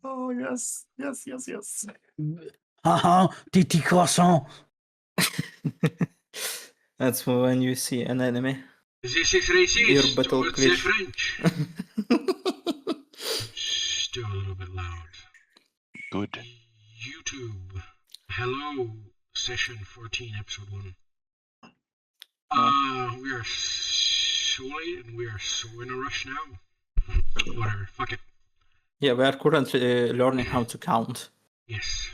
Oh, yes. Yes, yes, yes. Des petits croissants. That's when you see an enemy. This is racist Your battle towards the glitch. French. Still a little bit loud. Good. YouTube. Hello, session 14, episode 1. We are so late and we are so in a rush now. Whatever, fuck it. Yeah, we are currently learning how to count. Yes.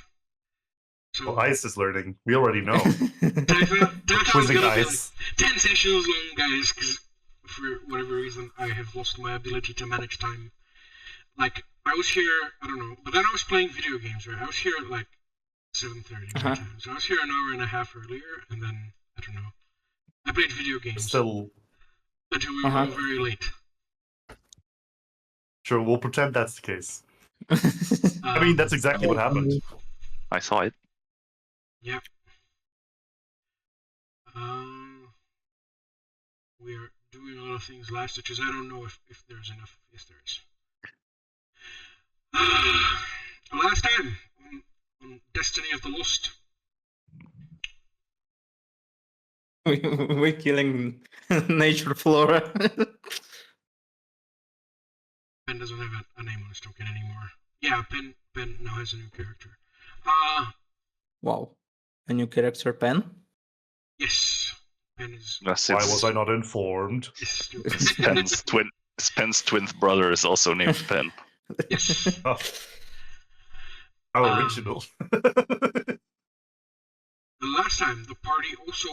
So, Well, Ice is learning. We already know. Tython's Quizzing gonna be Ice. like 10 sessions long, guys, because for whatever reason I have lost my ability to manage time. Like, I was here, I don't know, but then I was playing video games, right? I was here at like 7:30 my time. So I was here an hour and a half earlier, and then, I don't know, I played video games Still, until we were all very late. sure, we'll pretend that's the case. I mean, that's exactly what happened. I saw it. Yeah. We are doing a lot of things live, such as I don't know if there's enough. Yes, there is. Last time on Destiny of the Lost. We're killing nature flora. Penn doesn't have a name on his token anymore. Yeah, Penn now has a new character. Wow. A new character, Penn? Yes. Penn is... Why was I not informed? Penn's twin brother is also named Penn. Yes. Oh. How original. The last time, the party also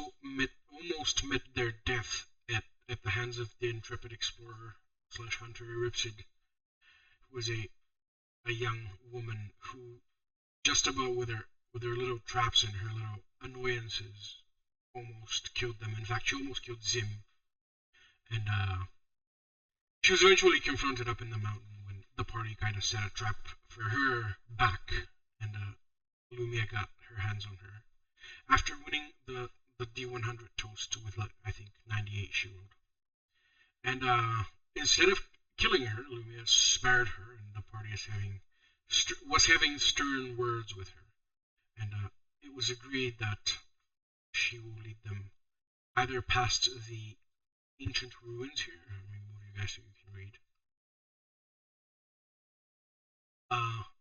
almost met their death at the hands of the intrepid explorer / hunter Ripsid, who was a young woman who, just about with her little traps and her little annoyances, almost killed them. In fact, she almost killed Zim. And she was eventually confronted up in the mountain when the party kind of set a trap for her back, and Lumiya got her hands on her. After winning the D100 toast with, like, I think, 98 shield. And instead of killing her, Lumiya spared her, and the party was having stern words with her. And it was agreed that she will lead them either past the ancient ruins here. Let me move you guys so you can read.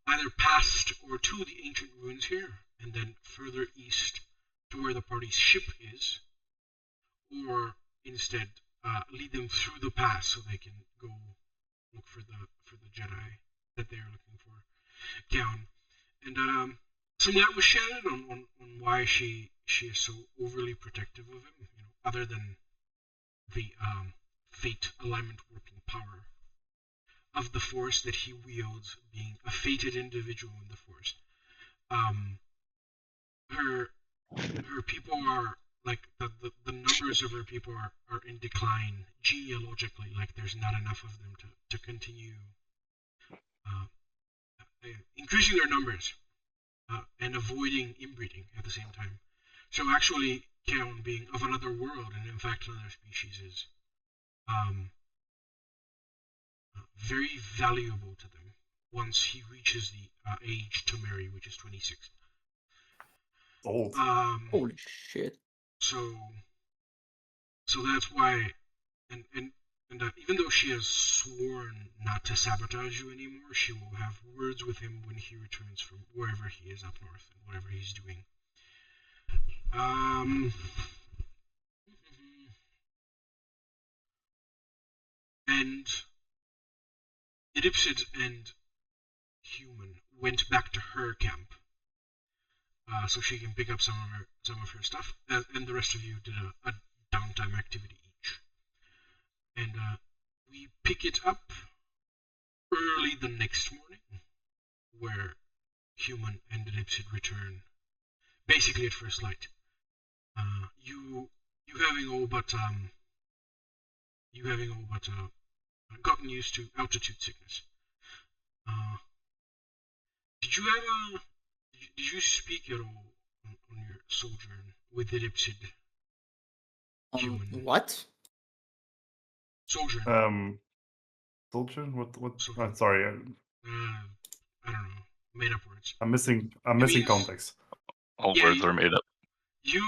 Either past or to the ancient ruins here, and then further east to where the party's ship is, or instead lead them through the pass so they can go look for the Jedi that they are looking for, H.U.M.A.N. And some light was shed on why she is so overly protective of him, you know, other than the fate alignment warping power of the Force that he wields, being a fated individual in the Force. Her people are, like, the numbers of her people are in decline genealogically. Like, there's not enough of them to continue increasing their numbers and avoiding inbreeding at the same time. So actually, H.U.M.A.N. being of another world, and in fact another species, is very valuable to them once he reaches the age to marry, which is 26. Old. Holy shit. So that's why, and even though she has sworn not to sabotage you anymore, she will have words with him when he returns from wherever he is up north and whatever he's doing. And Idipsid and H.U.M.A.N. went back to her camp, so she can pick up some of her stuff, and the rest of you did a downtime activity each. And we pick it up early the next morning, where H.U.M.A.N. and Idipsid return, basically at first light. You having all but gotten used to altitude sickness. Did you speak at all on your sojourn with Idipsid? What? Soldier. Soldier? What? Soldier. Sorry, I don't know. Made up words. I'm missing mean, context. All Yeah, words you- are made up. You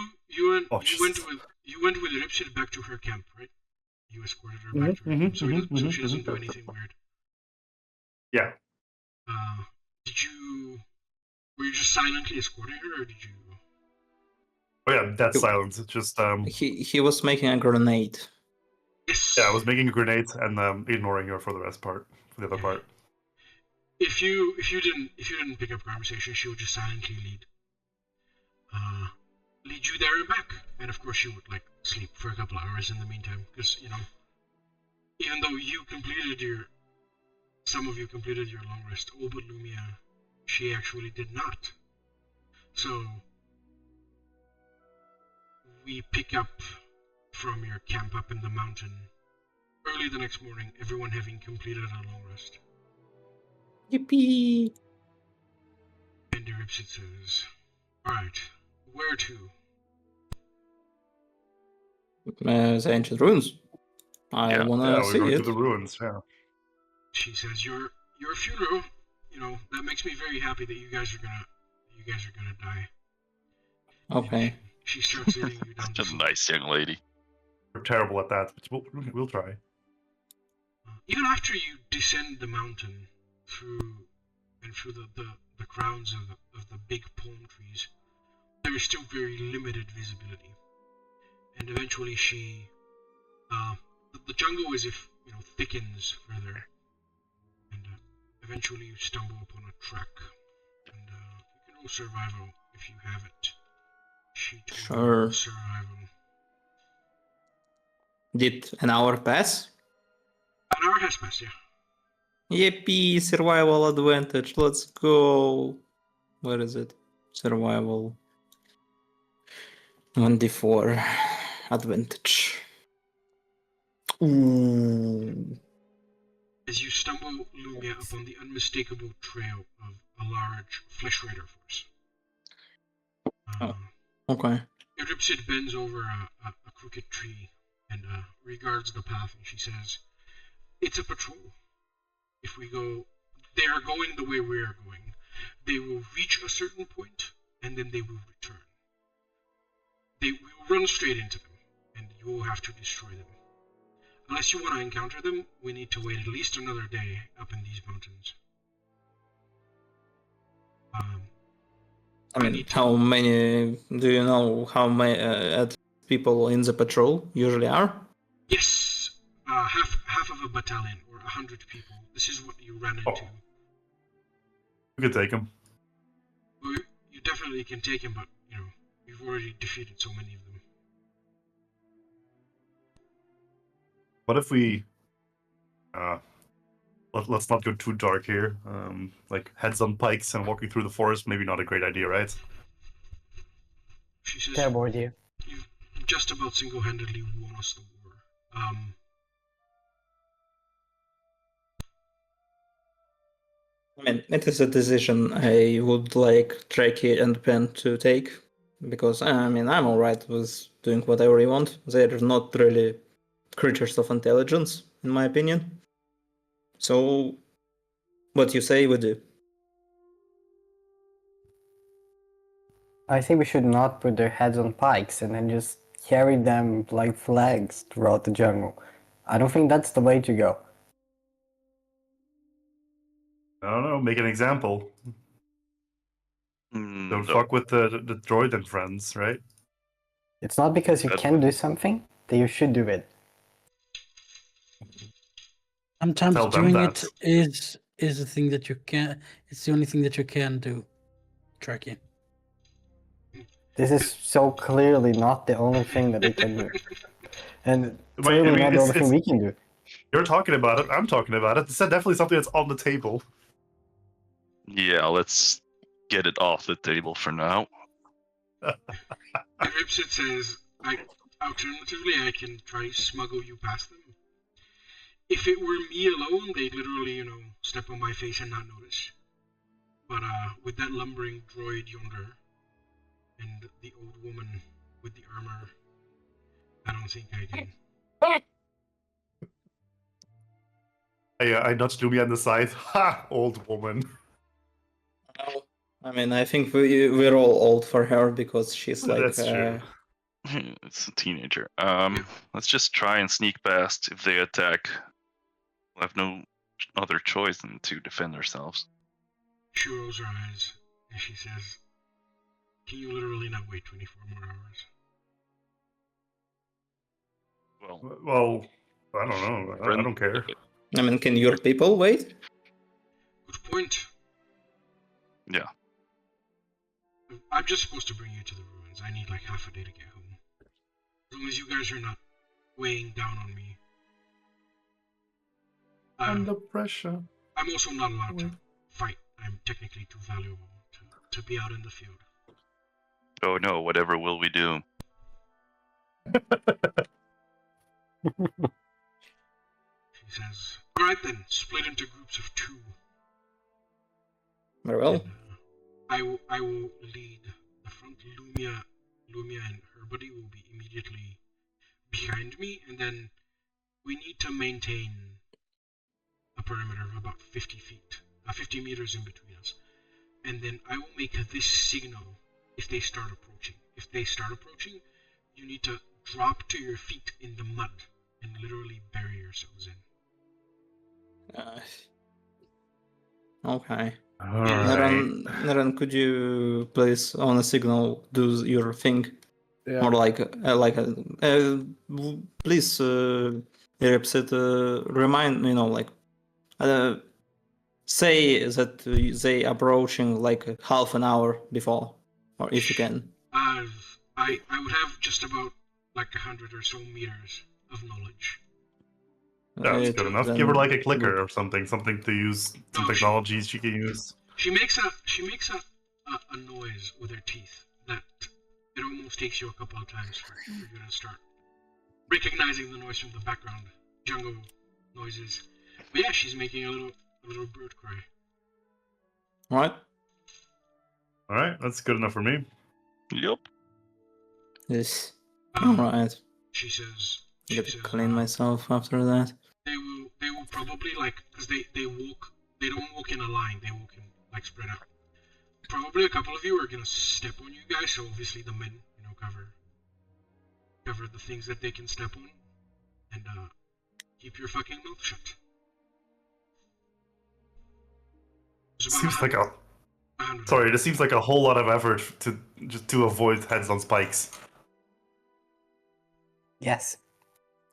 Oh, went Jesus. with Ripsid back to her camp, right? You escorted her back to her Mhm, camp, so, mhm, so mhm, she doesn't do mhm. anything weird. Yeah. Were you just silently escorting her, or did you? Oh yeah, that's Yep. silence. It's just He was making a grenade. Yes. yeah, I was making a grenade and ignoring her for the other Yeah. part. If you didn't pick up conversation, she would just silently lead you there and back, and of course she would like sleep for a couple of hours in the meantime, because even though some of you completed your long rest, all but Lumiya, she actually did not. So we pick up from your camp up in the mountain early the next morning, everyone having completed a long rest. Yippee! And Ripsid says, "Alright, where to?" The ancient ruins. I Yeah. wanna Yeah, we're see going it. to the ruins. Yeah. She says, "Your funeral, that makes me very happy that you guys are gonna die." Okay. She starts leading you down Such to a sleep. nice young lady. We're terrible at that, but we'll try. Even after you descend the mountain through the crowns of the big palm trees, there is still very limited visibility. And eventually the jungle thickens further, and eventually you stumble upon a track, and you can roll survival if you have it. She told you Sure. survival. Did an hour pass? An hour has passed, yeah. Yippee! Survival advantage. Let's go. Where is it? Survival. 1d4 advantage. Ooh. As you stumble, Lumiya, upon the unmistakable trail of a large flesh raider force. Okay. Ripsid bends over a crooked tree and regards the path, and she says, "It's a patrol. If we go, they are going the way we are going. They will reach a certain point, and then they will return. They will run straight into them, and you will have to destroy them. Unless you want to encounter them, we need to wait at least another day up in these mountains." I mean, how many? Do you know how many people in the patrol usually are? Yes, half of a battalion, or 100 people. This is what you ran into. We could take him. Well, you definitely can take him, but you've already defeated so many of them. What if we let's not go too dark here. Like heads on pikes and walking through the forest, maybe not a great idea, right? She says, Terrible idea. "You've just about single-handedly won us the war. I mean, it is a decision I would like Trakyy and Penn to take, because I mean, I'm alright with doing whatever you want. They're not really creatures of intelligence, in my opinion. So, what you say we do. I think we should not put their heads on pikes and then just carry them like flags throughout the jungle. I don't think that's the way to go. I don't know. Make an example. Don't fuck with the droid and friends, right? It's not because you can do something that you should do it. Tell Sometimes them doing that. it is a thing that you can. It's the only thing that you can do. Trakyy. This is so clearly not the only thing that they can do. And But, clearly I mean, not the only it's- thing we can do. You're talking about it. I'm talking about it. It's definitely something that's on the table. Yeah, let's get it off the table for now. And Ripsid says, alternatively, I can try to smuggle you past them. If it were me alone, they'd literally, step on my face and not notice. But with that lumbering droid yonder, and the old woman with the armor, I don't think I can. I nudged Lumiya on the side. Ha! Old woman. Well, I mean, I think we're all old for her because she's like. That's true. It's a teenager. Let's just try and sneak past. If they attack, we'll have no other choice than to defend ourselves. She rolls her eyes and she says, "Can you literally not wait 24 more hours?" Well, I don't know. I don't care. I mean, can your people wait? Good point. Yeah. I'm just supposed to bring you to the ruins. I need like half a day to get home. As long as you guys are not weighing down on me. Under pressure. I'm also not allowed to fight. I'm technically too valuable to be out in the field. Oh no, whatever will we do? She says, "Alright then, split into groups of 2. Very well. And, I will lead the front. Lumiya and her buddy will be immediately behind me, and then we need to maintain a perimeter of about 50 meters in between us. And then I will make this signal if they start approaching. If they start approaching, you need to drop to your feet in the mud and literally bury yourselves in." Okay. Alright. Neron, could you please, on a signal, do your thing? Yeah. Or please, Eripsit, remind, say that they approaching like half an hour before, or if you can. I would have just about like 100 or so meters of knowledge. That's good enough. Give her like a clicker or something to use, some technologies she can use. She makes a noise with her teeth that it almost takes you a couple of times for you to start recognizing the noise from the background, jungle noises. But yeah, she's making a little bird cry. Right? Alright, that's good enough for me. Yep. Yes. Alright. She says. I gotta clean myself after that. They will probably because they don't walk in a line, they walk in like spread out. Probably a couple of you are gonna step on you guys, so obviously the men, cover the things that they can step on, and keep your fucking mouth shut. Seems like this seems like a whole lot of effort to avoid heads on spikes. Yes,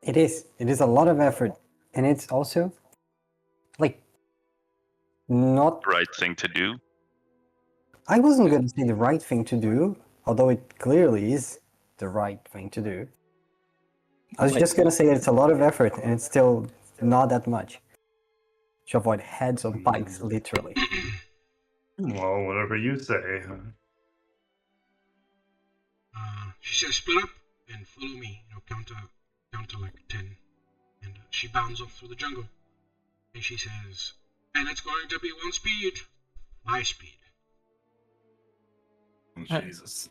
it is. It is a lot of effort, and it's also like not Right thing to do. I wasn't going to say the right thing to do, although it clearly is the right thing to do. I was just going to say that it's a lot of effort, and it's still not that much to avoid heads on pikes, literally. Well, whatever you say. She says, "Split up and follow me. Count to like 10." And she bounds off through the jungle. And she says, "And it's going to be 1 speed. My speed." Oh, Jesus.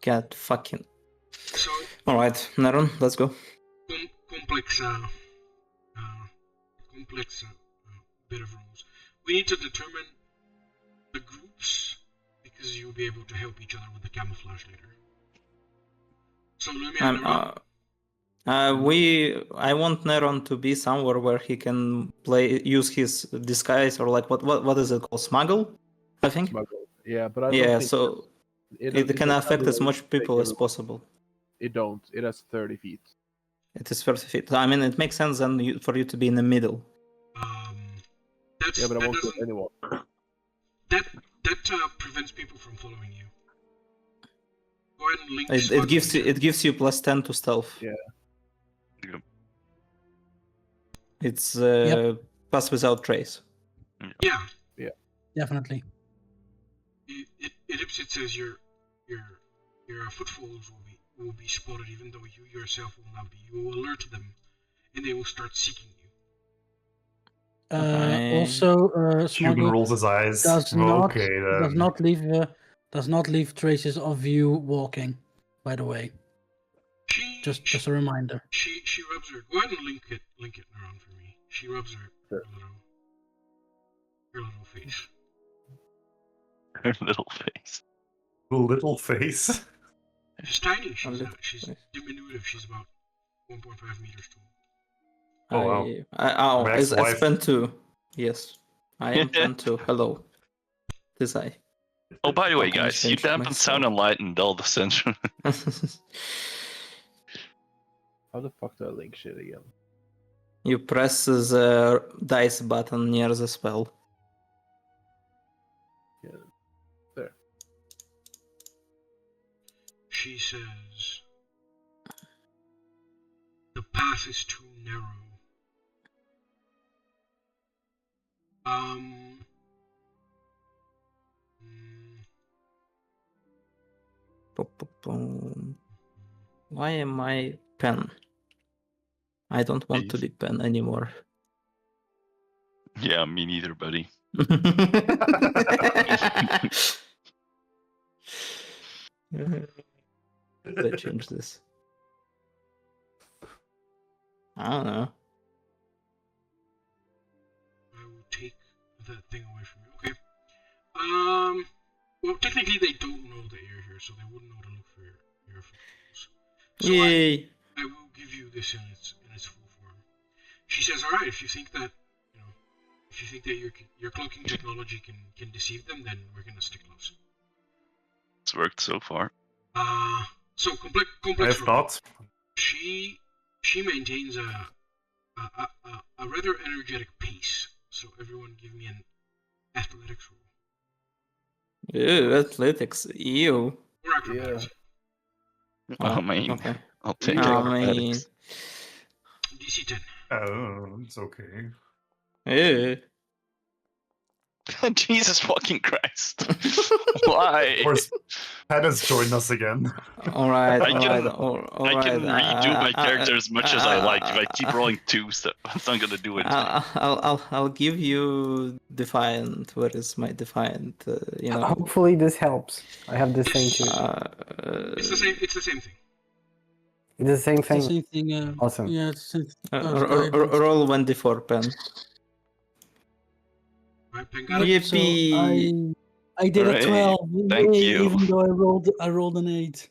God fucking. So. Alright, Neron, let's go. Complex bit of rules. We need to determine the groups because you'll be able to help each other with the camouflage later. So Lumiya, I want Neron to be somewhere where he can use his disguise, or like what is it called? Smuggle? I think. Smuggle. Yeah, but I don't think so it can affect as much people as possible. It don't. It has 30 feet. It is 30 feet. I mean, it makes sense then for you to be in the middle. Yeah, but I won't get anyone. That prevents people from following you. Go ahead and link. It gives you plus 10 to stealth. Yeah. It's pass without trace. Yeah. Definitely. It says your footfalls will be spotted, even though you yourself will not be. You will alert them, and they will start seeking you. Also, Human Smuggle rolls his eyes. does not leave traces of you walking. By the way, She Just a reminder. She rubs her. Go ahead and link it around for me. She rubs her little face. Her little face. Little face. She's tiny. She's little she's face. diminutive. She's about 1.5 meters tall. Oh, wow. My It's ex-wife. Pen 2. Yes. I am Pen 2. Hello. This I. Oh, by the way, Fucking guys, you changed dampened myself. sound and light and dulled the sense. How the fuck do I link shit again? You press the dice button near the spell. Yeah. There. She says, "The path is too narrow. Why am I Pen? I don't want to Please. be Pen anymore. Yeah, me neither, buddy. Let's change this. I don't know. I will take that thing away from you." Okay. Well, technically they don't know that you're here, so they wouldn't know to look for your photos. So Yay! I will give you this in its full form. She says, "All right, if you think that your cloaking technology can deceive them, then we're gonna stick close." It's worked so far. So complex If roll. not, She maintains a rather energetic pace. So everyone, give me an athletics roll Ew, athletics. Ew. or acrobatics. I mean, Okay. I'll take I acrobatics. DC 10. oh, it's okay. Ew. Jesus fucking Christ. Why? Of course, Penn has joined us again. Alright, I can- alright. I can redo my character as much as I like. If I keep rolling 2, so that's not gonna do it. I'll give you Defiant. Where is my Defiant? Hopefully this helps. I have the same too. It's the same. It's the same thing. It's the same It's the thing. same thing. Awesome. Yeah, it's the same. Roll 1d4, Pen. Right, Pen got it? Yep, so Yippee! I did Hooray. a 12. Thank Yay, you. Even though I rolled an 8.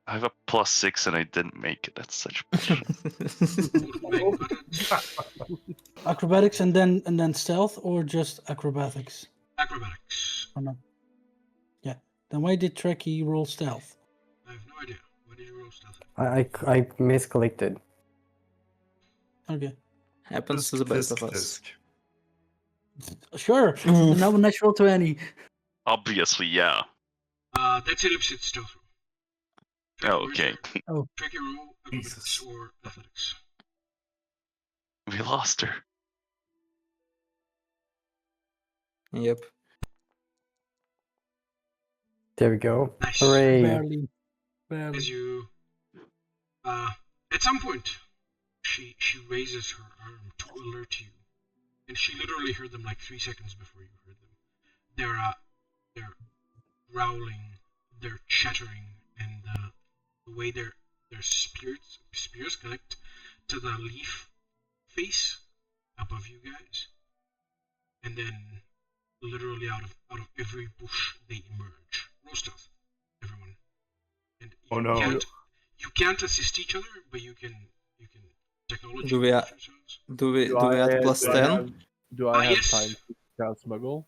I have a +6 and I didn't make it. That's such bullshit. Meg got it. Acrobatics and then stealth, or just acrobatics? Acrobatics. Or not? Yeah. Then why did Trakyy roll stealth? I have no idea. What did you roll stealth? I misclicked. Happens Okay. to the best of us. Disc. Sure. Now natural 20. Obviously, yeah. That's it. It's stealth roll. Oh, okay. Tricky roll, acrobatics Jesus. or athletics. We lost her. Yep. There we go. Nice. Hooray. Barely. As you, at some point, she raises her arm to alert you, and she literally heard them like 3 seconds before you heard them. They're growling, they're chattering, and the way their spears connect to the leaf face above you guys, and then literally out of every bush they emerge. Roll stealth, everyone. And Oh, no. You can't assist each other, but you can technology Do we, yourselves. Do we add plus 10? Do I have Yes. time to cast smuggle?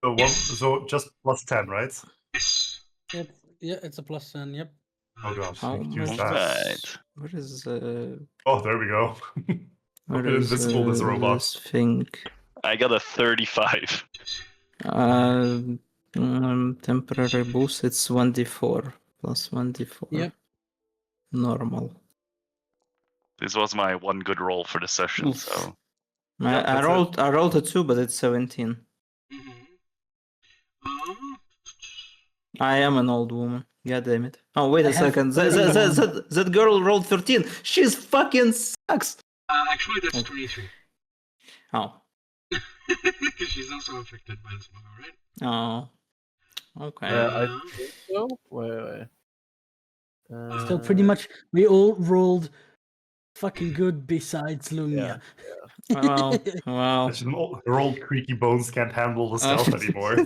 So, so just +10, right? Yes. It's a plus 10. Yep. Oh gosh, How I can use much? that. Right. Where is Oh, there we go. where Look at invisible this robot. this thing? I got a 35. Temporary boost. It's 1d4 plus 1d4. Yep. Normal. This was my one good roll for the session, Oof. so Yeah, I that's rolled a 2, but it's 17. Mm-hmm. I am an old woman. God damn it. Oh, wait I a have second. 31. That girl rolled 13. She's fucking sucks. Actually, that's 23. Oh. Because she's also affected by the smuggle, right? Oh. Okay. I think so. Wait. Still, pretty much, we all rolled fucking good besides Lumiya. Well, Her old creaky bones can't handle the stealth anymore.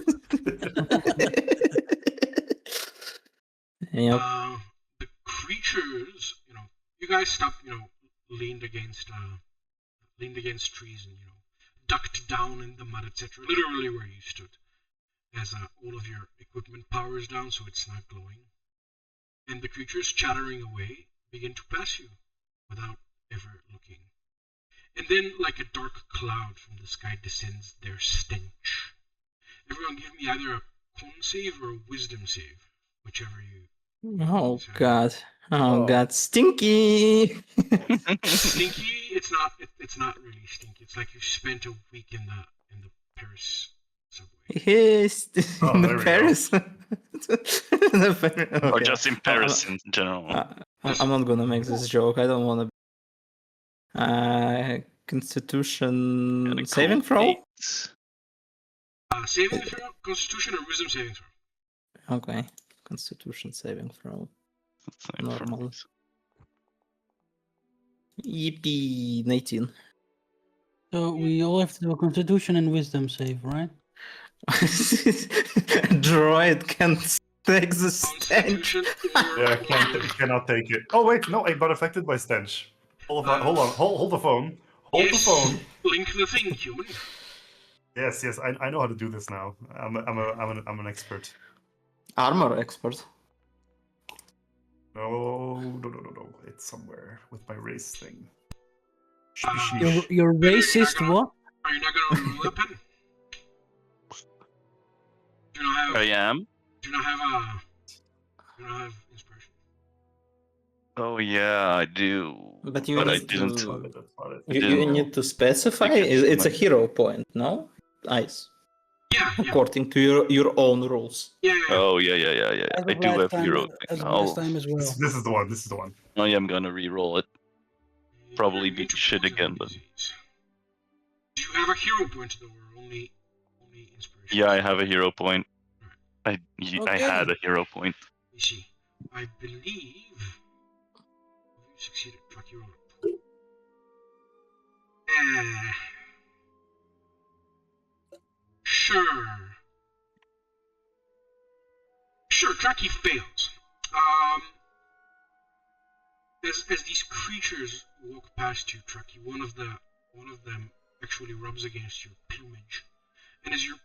Yep. The creatures, you guys stopped, leaned against trees and, ducked down in the mud, etc. Literally where you stood. As all of your equipment powers down so it's not glowing. And the creatures chattering away begin to pass you without ever looking. And then, like a dark cloud from the sky descends their stench. Everyone give me either a con save or a wisdom save, whichever you... Oh So- god. Oh god. Stinky! Stinky, it's not really stinky. It's like you spent a week in the Paris subway. Yes. Oh, In there the we go. Paris. Or Okay. just in Paris in general. I'm not gonna make this joke. I don't wanna. Constitution And a saving cool throw? feat. Saving throw, Constitution, or Wisdom saving throw? Okay. Constitution saving throw. Same for Normal. me. Yippee, 19. So we all have to do a Constitution and Wisdom save, right? Droid can't take the stench. Constitution or... Yeah, cannot take it. Oh wait, no, I got affected by stench. Hold on, hold the phone. Hold Yes. the phone. Link the thing, human. Yes, I know how to do this now. I'm an expert. Armor expert. No. It's somewhere with my race thing. Your racist what? Are you not gonna roll that pen? Do you not I have... am. Do you not have inspiration? Oh yeah, I do. But you I need didn't. to. I You didn't need to specify. think it's It's a much. hero point, no? Ice. Yeah. According to your own rules. Yeah. Oh yeah. As I of do last have time, hero. as of Oh, last time as well. This is the one. I am gonna re-roll it. Probably be shit again, but Do you have a hero point though, or only inspiration? yeah, I have a hero point. I Okay. had a hero point. Let me see. I believe you succeeded. Fuck you all. Sure, Trakyy fails. As these creatures walk past you, Trakyy, one of them actually rubs against your plumage, and as your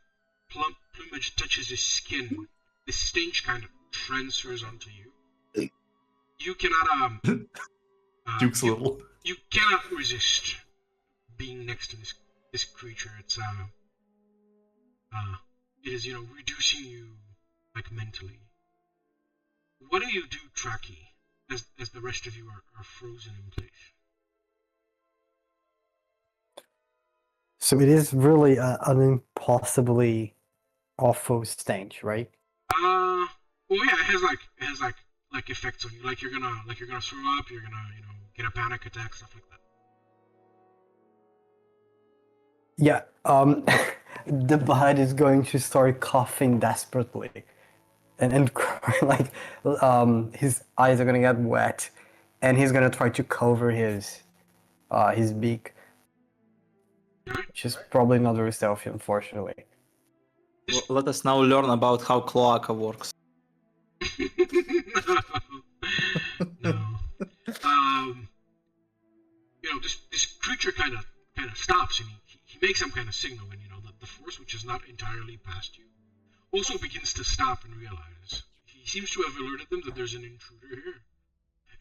plumage touches his skin, the stench kind of transfers onto you. You cannot Duke's a little. you cannot resist being next to this creature. It is reducing you like mentally. What do you do, Trakyy, as the rest of you are frozen in place? So it is really an impossibly awful stench, right? Well, yeah, it has like effects on you. Like you're gonna throw up. You're gonna get a panic attack, stuff like that. Yeah, Davide is going to start coughing desperately, and like his eyes are gonna get wet, and he's gonna try to cover his beak, which is probably not very stealthy, unfortunately. Let us now learn about how cloaca works. No. This creature kind of stops, and he makes some kind of signal, and the force, which is not entirely past you, also begins to stop and realize. He seems to have alerted them that there's an intruder here,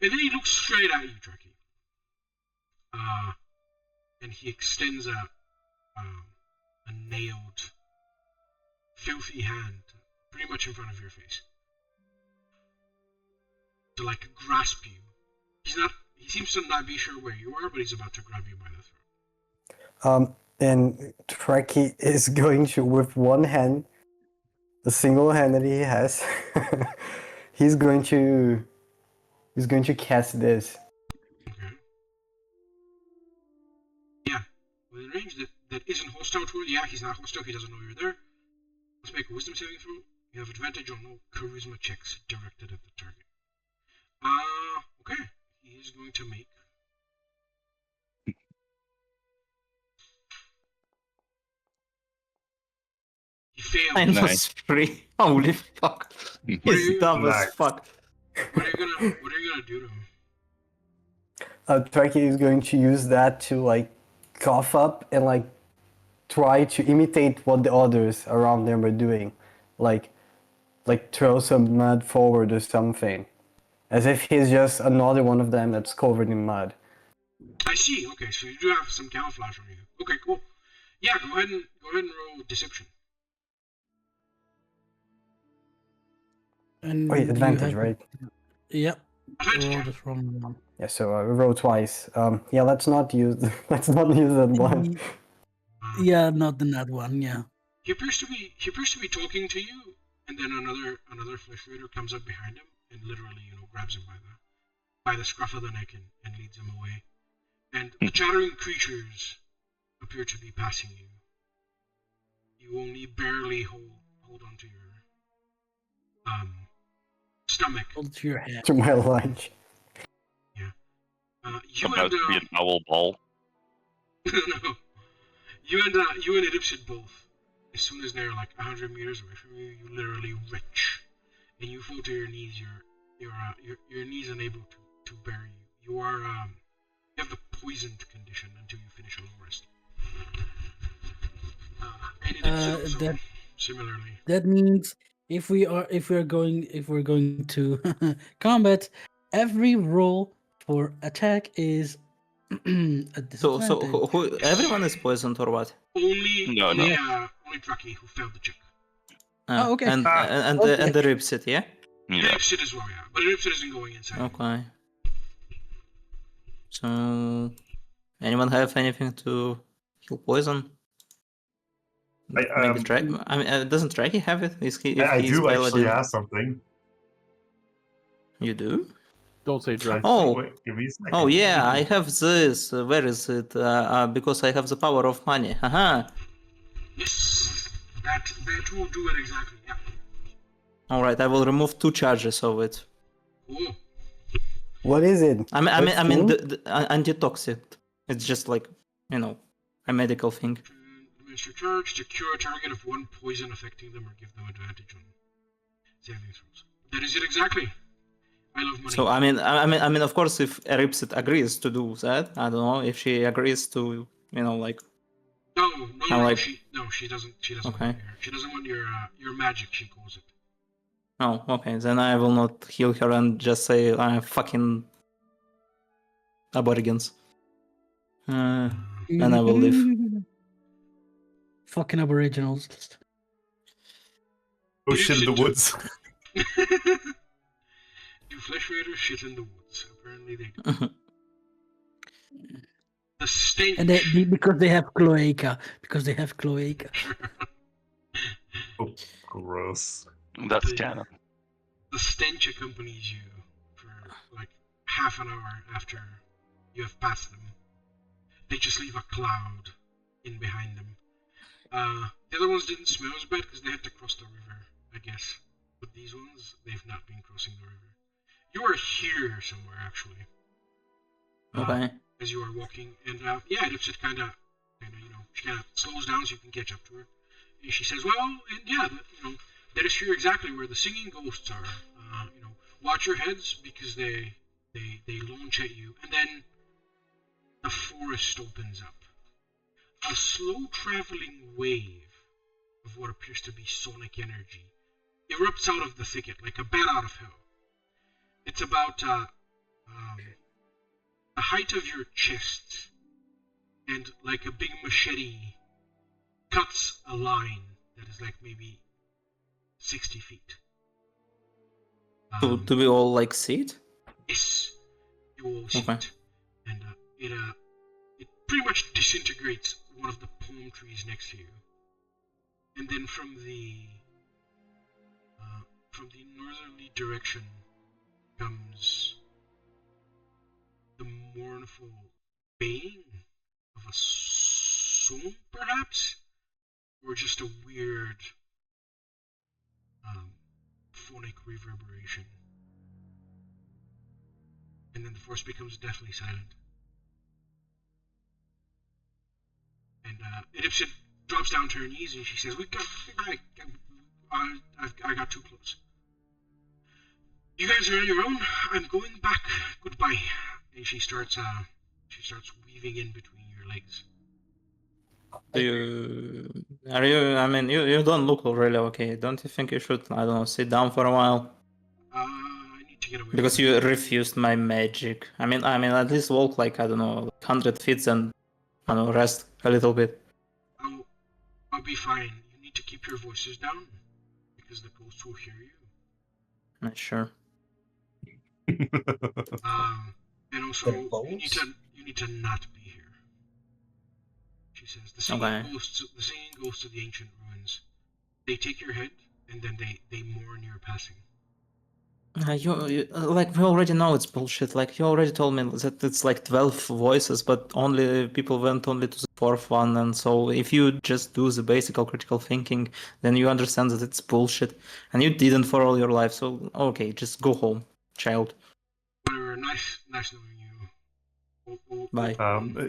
and then he looks straight at you, Trakyy. And he extends a nailed, filthy hand pretty much in front of your face to like grasp you. He seems to not be sure where you are, but he's about to grab you by the throat. And Trakyy is going to, with one hand, the single hand that he has, he's going to cast this. Okay. Yeah, within range that isn't hostile toward. Yeah, he's not hostile. He doesn't know you're there. Let's make a wisdom saving throw. You have advantage on all charisma checks directed at the target. Okay. He is going to make. He failed. Mine was Nice. 3. Holy fuck. What are He's you- dumb as Nice. fuck. What are you gonna do to him? Trakyy is going to use that to like cough up and like try to imitate what the others around them are doing, like throw some mud forward or something, as if he's just another one of them that's covered in mud. I see. Okay, so you do have some camouflage on you. Okay, cool. Yeah, go ahead and roll deception. And Wait, you advantage, have- right? Yep. Advantage, Roll yeah. this wrong one. Yeah. So I roll twice. Yeah. Let's not use that one. Yeah, not the nat one. Yeah. He appears to be talking to you, and then another flesh raider comes up behind him and literally, grabs him by the scruff of the neck and leads him away. And the chattering creatures appear to be passing you. You only barely hold onto your stomach. Hold to your head. To my lunch. You About and to be an owl ball. no, you and Idipsid both. As soon as they're like 100 meters away from you, you literally retch, and you fall to your knees. Your knees unable to bear you. You are you have the poisoned condition until you finish a long rest. And Idipsid also, that- similarly. That means if we're going to combat, every roll for attack is a So disadvantage. who everyone is poisoned or what? Only No. only Trakyy who failed the check. Oh, okay. And Okay. and the ripset, yeah. And Yeah. Idipsid as well, yeah. But Idipsid isn't going inside. Okay. So, anyone have anything to heal poison? Maybe I mean, doesn't Trakyy have it? Is he? If I he's do actually paladin? have something. You do? Don't say drag. Oh. Wait, give me a second. Oh yeah, I have this. Where is it? Because I have the power of money. Haha. Yes, that will do it exactly. Yeah. All right, I will remove 2 charges of it. Cool. What is it? I mean, What's the antitoxic. It's just like a medical thing. Administer charge to cure a target of one poison affecting them or give them advantage on saving throws. That is it exactly. I love money. So I mean, of course, if Eripsit agrees to do that, I don't know if she agrees to, like. No, she doesn't. She doesn't. Okay. Want she doesn't want your magic. She calls it. Oh, okay. Then I will not heal her and just say fucking aborigines. And I will leave. Fucking aboriginals. Oh shit in the woods. Do flesh raiders shit in the woods? Apparently they do. The stench. And because they have cloaca. Because they have cloaca. Oh, gross. That's canon. The stench accompanies you for like half an hour after you have passed them. They just leave a cloud in behind them. The other ones didn't smell as bad because they had to cross the river, I guess. But these ones, they've not been crossing the river. You are here somewhere, actually. Okay. As you are walking, and yeah, Dipset kind of, she kind of slows down so you can catch up to her. And she says, "Well, and yeah, that is here exactly where the singing ghosts are. Watch your heads because they launch at you, and then the forest opens up. A slow-traveling wave of what appears to be sonic energy erupts out of the thicket like a bat out of hell. It's about the height of your chest, and like a big machete cuts a line that is like maybe 60 feet. Do we all like see it? Yes, you all see Okay. it, and it pretty much disintegrates one of the palm trees next to you, and then from the northerly direction comes the mournful baying of a song, perhaps, or just a weird phonic reverberation. and then the force becomes deathly silent. And Idipsid drops down to her knees and she says, I got too close. You guys are on your own. I'm going back. Goodbye. And she starts weaving in between your legs. You don't look really okay. Don't you think you should, I don't know, sit down for a while? I need to get away. Because you refused my magic. I mean, at least walk like, I don't know, 100 feet and, I don't know, rest a little bit. I'll be fine. You need to keep your voices down, because the ghosts will hear you. Sure. And also, The boats? you need to not be here. She says, the singing ghosts of the ancient ruins. They take your head, and then they mourn your passing. Like, we already know it's bullshit. Like, you already told me that it's like 12 voices, but only people went only to the fourth one. And so if you just do the basic critical thinking, then you understand that it's bullshit. And you didn't for all your life. So, okay, just go home, child. Whatever, nice knowing you. Bye.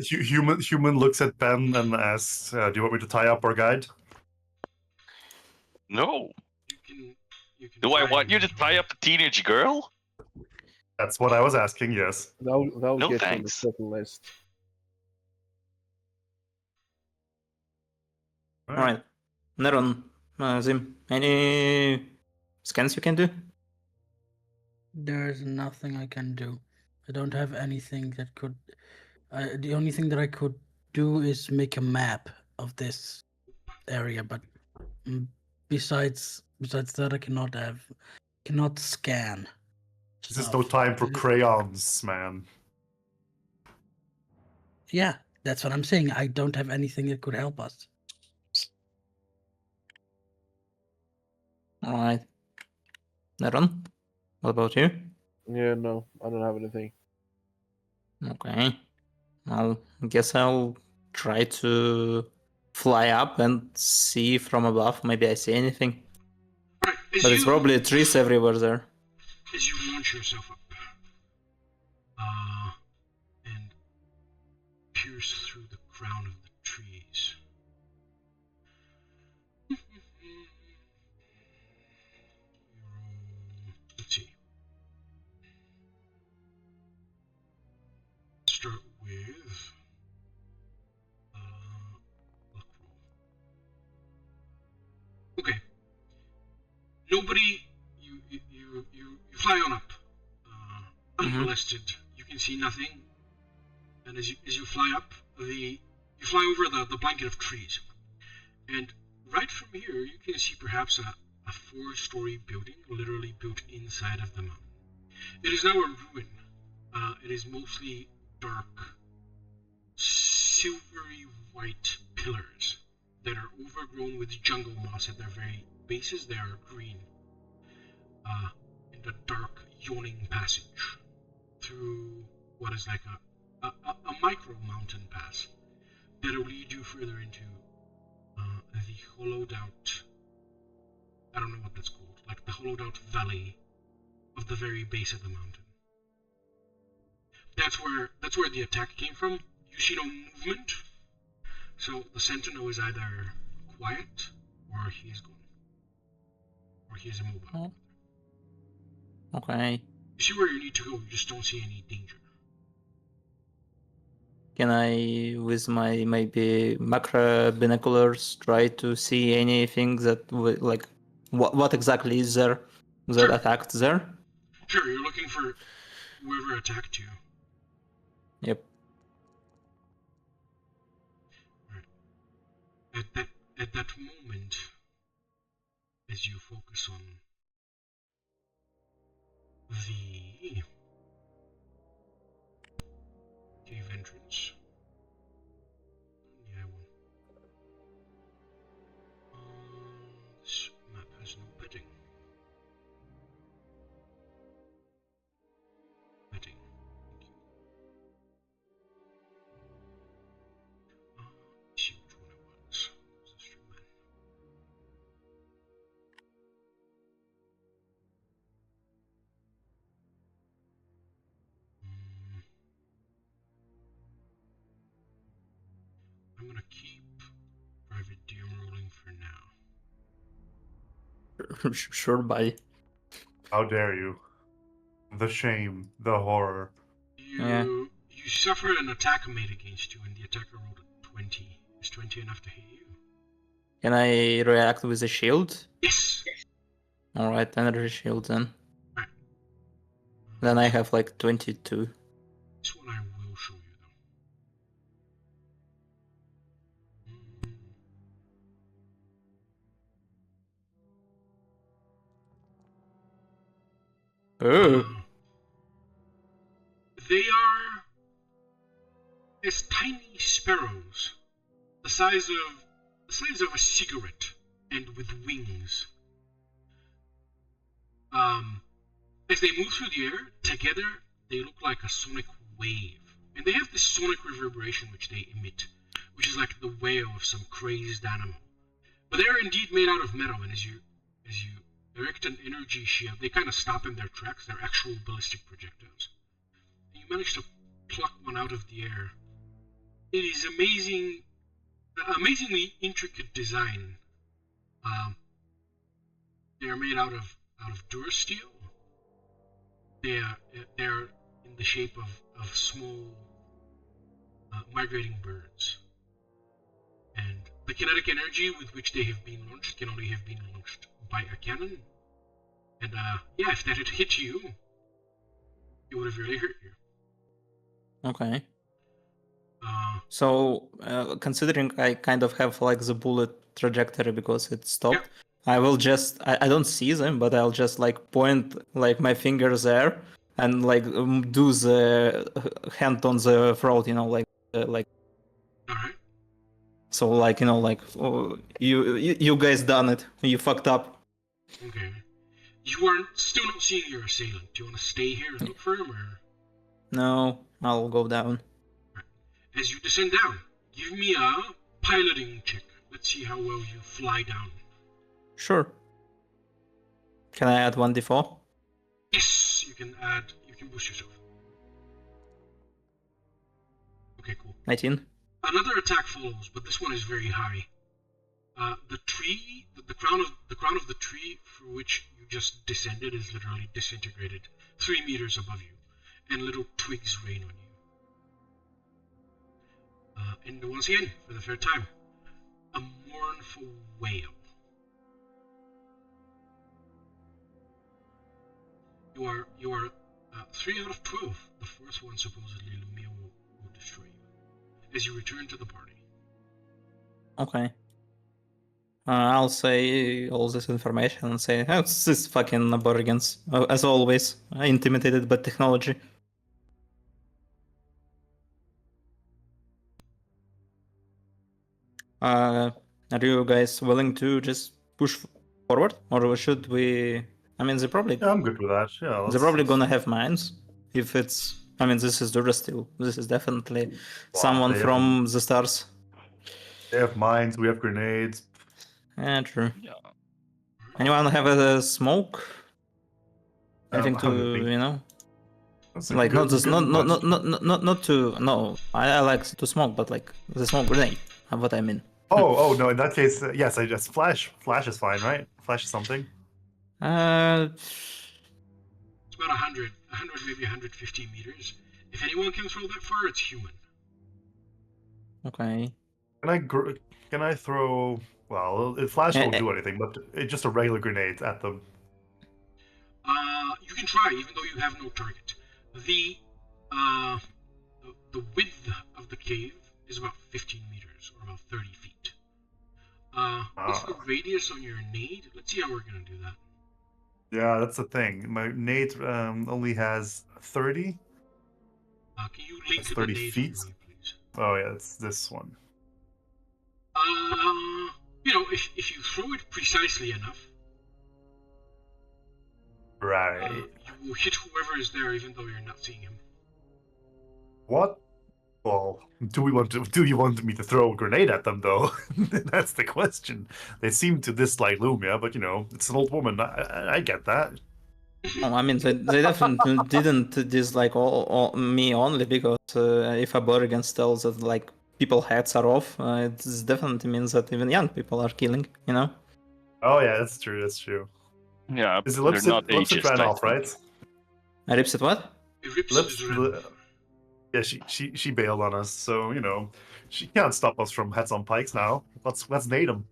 Human looks at Ben and asks, do you want me to tie up our guide? No. You can Do I try want and- you to tie up a teenage girl? That's what I was asking, yes. That'll No get you on the thanks. second list. Alright. Neron, Zim, any scans you can do? There's nothing I can do. I don't have anything that could. The only thing that I could do is make a map of this area, but besides that, I cannot scan. This is no stuff. time for crayons, man. Yeah, that's what I'm saying. I don't have anything that could help us. Alright. Neron, what about you? Yeah, no, I don't have anything. Okay. Well, I guess I'll try to fly up and see from above. Maybe I see anything. Right, But it's probably trees everywhere there. as you launch yourself up, and pierce through the crown of the trees. Let's see. Start with luck roll. Okay. Nobody. You fly on up, unmolested. You can see nothing, and as you fly up, you fly over the blanket of trees, and right from here you can see perhaps a 4-story building, literally built inside of the mountain. It is now a ruin. It is mostly dark, silvery white pillars that are overgrown with jungle moss at their very bases. They are green. In a dark, yawning passage through what is like a micro mountain pass that will lead you further into the hollowed out. I don't know what that's called. Like the hollowed out valley of the very base of the mountain. That's where the attack came from. You see no movement, so the sentinel is either quiet or he is gone, or he is immobile. Okay. You see where you need to go. You just don't see any danger. Can I, with my maybe macro binoculars, try to see anything that like what exactly is there that attacked there? Sure, you're looking for whoever attacked you. Yep. At that moment, as you focus on the cave entrance. Yeah, this map has no bedding. Bedding. Thank you. Let's see which one it was. Was this H.U.M.A.N? I'm gonna keep private DM rolling for now. Sure, bye. How dare you? The shame, the horror. You suffer an attack made against you, and the attacker rolled a 20. Is 20 enough to hit you? Can I react with a shield? Yes. Alright, energy shield then. Right. Then I have like 22. This one I will show you though. Oh. They are as tiny sparrows, the size of a cigarette, and with wings. As they move through the air, together they look like a sonic wave. And they have this sonic reverberation which they emit, which is like the wail of some crazed animal. But they are indeed made out of metal, and as you erect an energy shield, they kind of stop in their tracks. They're actual ballistic projectiles. And you manage to pluck one out of the air. It is amazingly intricate design. They are made out of durasteel. They're in the shape of small migrating birds. And the kinetic energy with which they have been launched can only have been launched by a cannon. And yeah, if that had hit you, it would have really hurt you. Okay. So, considering I kind of have like the bullet trajectory because it stopped, Yeah. I will just, I don't see them, but I'll just like point like my fingers there and like do the hand on the throat, like. Alright. So like, like, oh, you guys done it. You fucked up. Okay. You are still not seeing your assailant. Do you want to stay here and look for him, or? No, I'll go down. As you descend down, give me a piloting check. Let's see how well you fly down. Sure. Can I add 1d4? Yes, you can boost yourself. Okay, cool. 19. Another attack follows, but this one is very high. The tree, the crown of the tree through which you just descended is literally disintegrated 3 meters above you, and little twigs rain on you. And once again, for the third time, a mournful wail. You are 3 out of 12. The fourth one supposedly Lumiya will destroy you as you return to the party. Okay. I'll say all this information and say, oh, it's this fucking aborigines. As always, intimidated by technology. Are you guys willing to just push forward? Or should we... I mean, they're probably... Yeah, I'm good with that. Yeah, They're probably gonna have mines. If it's... I mean, this is Durasteel. This is definitely someone they from the stars. They have mines, we have grenades. Yeah, true. Yeah. Anyone have a smoke? Anything I'm to, thinking- That's a like good- not just good not to no. I like to smoke, but like the smoke grenade. What I mean. Oh, no, in that case, yes, I just flash. Flash is fine, right? Flash is something. It's about 100, maybe 150 meters. If anyone can throw that far, it's human. Okay. Can I throw? Well, flash won't Eh, do anything, but it's just a regular grenade at them. You can try, even though you have no target. The width of the cave is about 15 meters, or about 30 feet. What's the radius on your nade? Let's see how we're gonna do that. Yeah, that's the thing. My nade only has 30. Can you link That's to 30 the nade feet? for me, please? Oh yeah, it's this one. If you throw it precisely enough, Right. you will hit whoever is there, even though you're not seeing him. What? Well, do you want me to throw a grenade at them though? That's the question. They seem to dislike Lumiya, but it's an old woman. I get that. Oh, I mean, they definitely didn't dislike all me only because if aborigines tells that like people heads are off, it definitely means that even young people are killing, you know? Oh yeah, that's true. That's true. Yeah, Is they're not Lipsit ageist, ran I off, think. right? Ripsit what? Lips, yeah, she bailed on us, so you know she can't stop us from heads on pikes now. Let's nade him.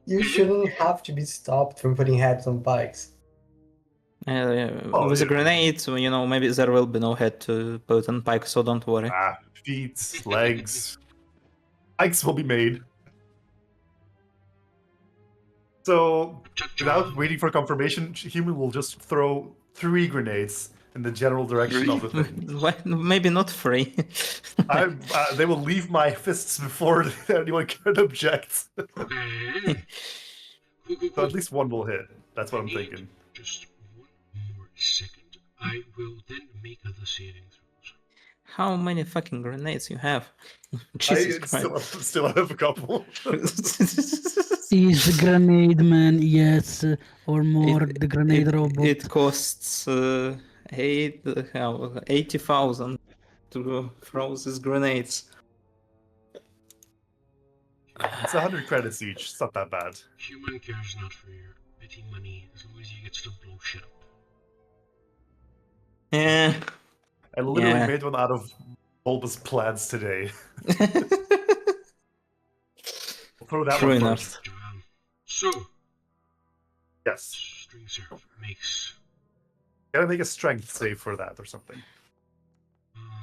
You shouldn't have to be stopped from putting heads on bikes. Oh, With a yeah. grenade, so, you know, maybe there will be no head to put on pike, so don't worry. Feet, legs, pikes will be made. So without waiting for confirmation, Human will just throw 3 grenades in the general direction of the thing. Maybe not 3. They will leave my fists before anyone can object. So at least one will hit. That's what I'm thinking. Just one more second. I will then make the saving throws. How many fucking grenades you have? I Jesus Christ. still have a couple. He's a grenade man, yes, or more. The grenade robot. It costs 80,000 to throw these grenades. It's 100 credits each. It's not that bad. Human cares not for your petty money as long as he gets to blow shit up. Yeah. I literally Yeah. made one out of bulbous plants today. We'll throw that True one enough. first. So, Yes. String Seraph makes. Gotta make a strength save for that or something.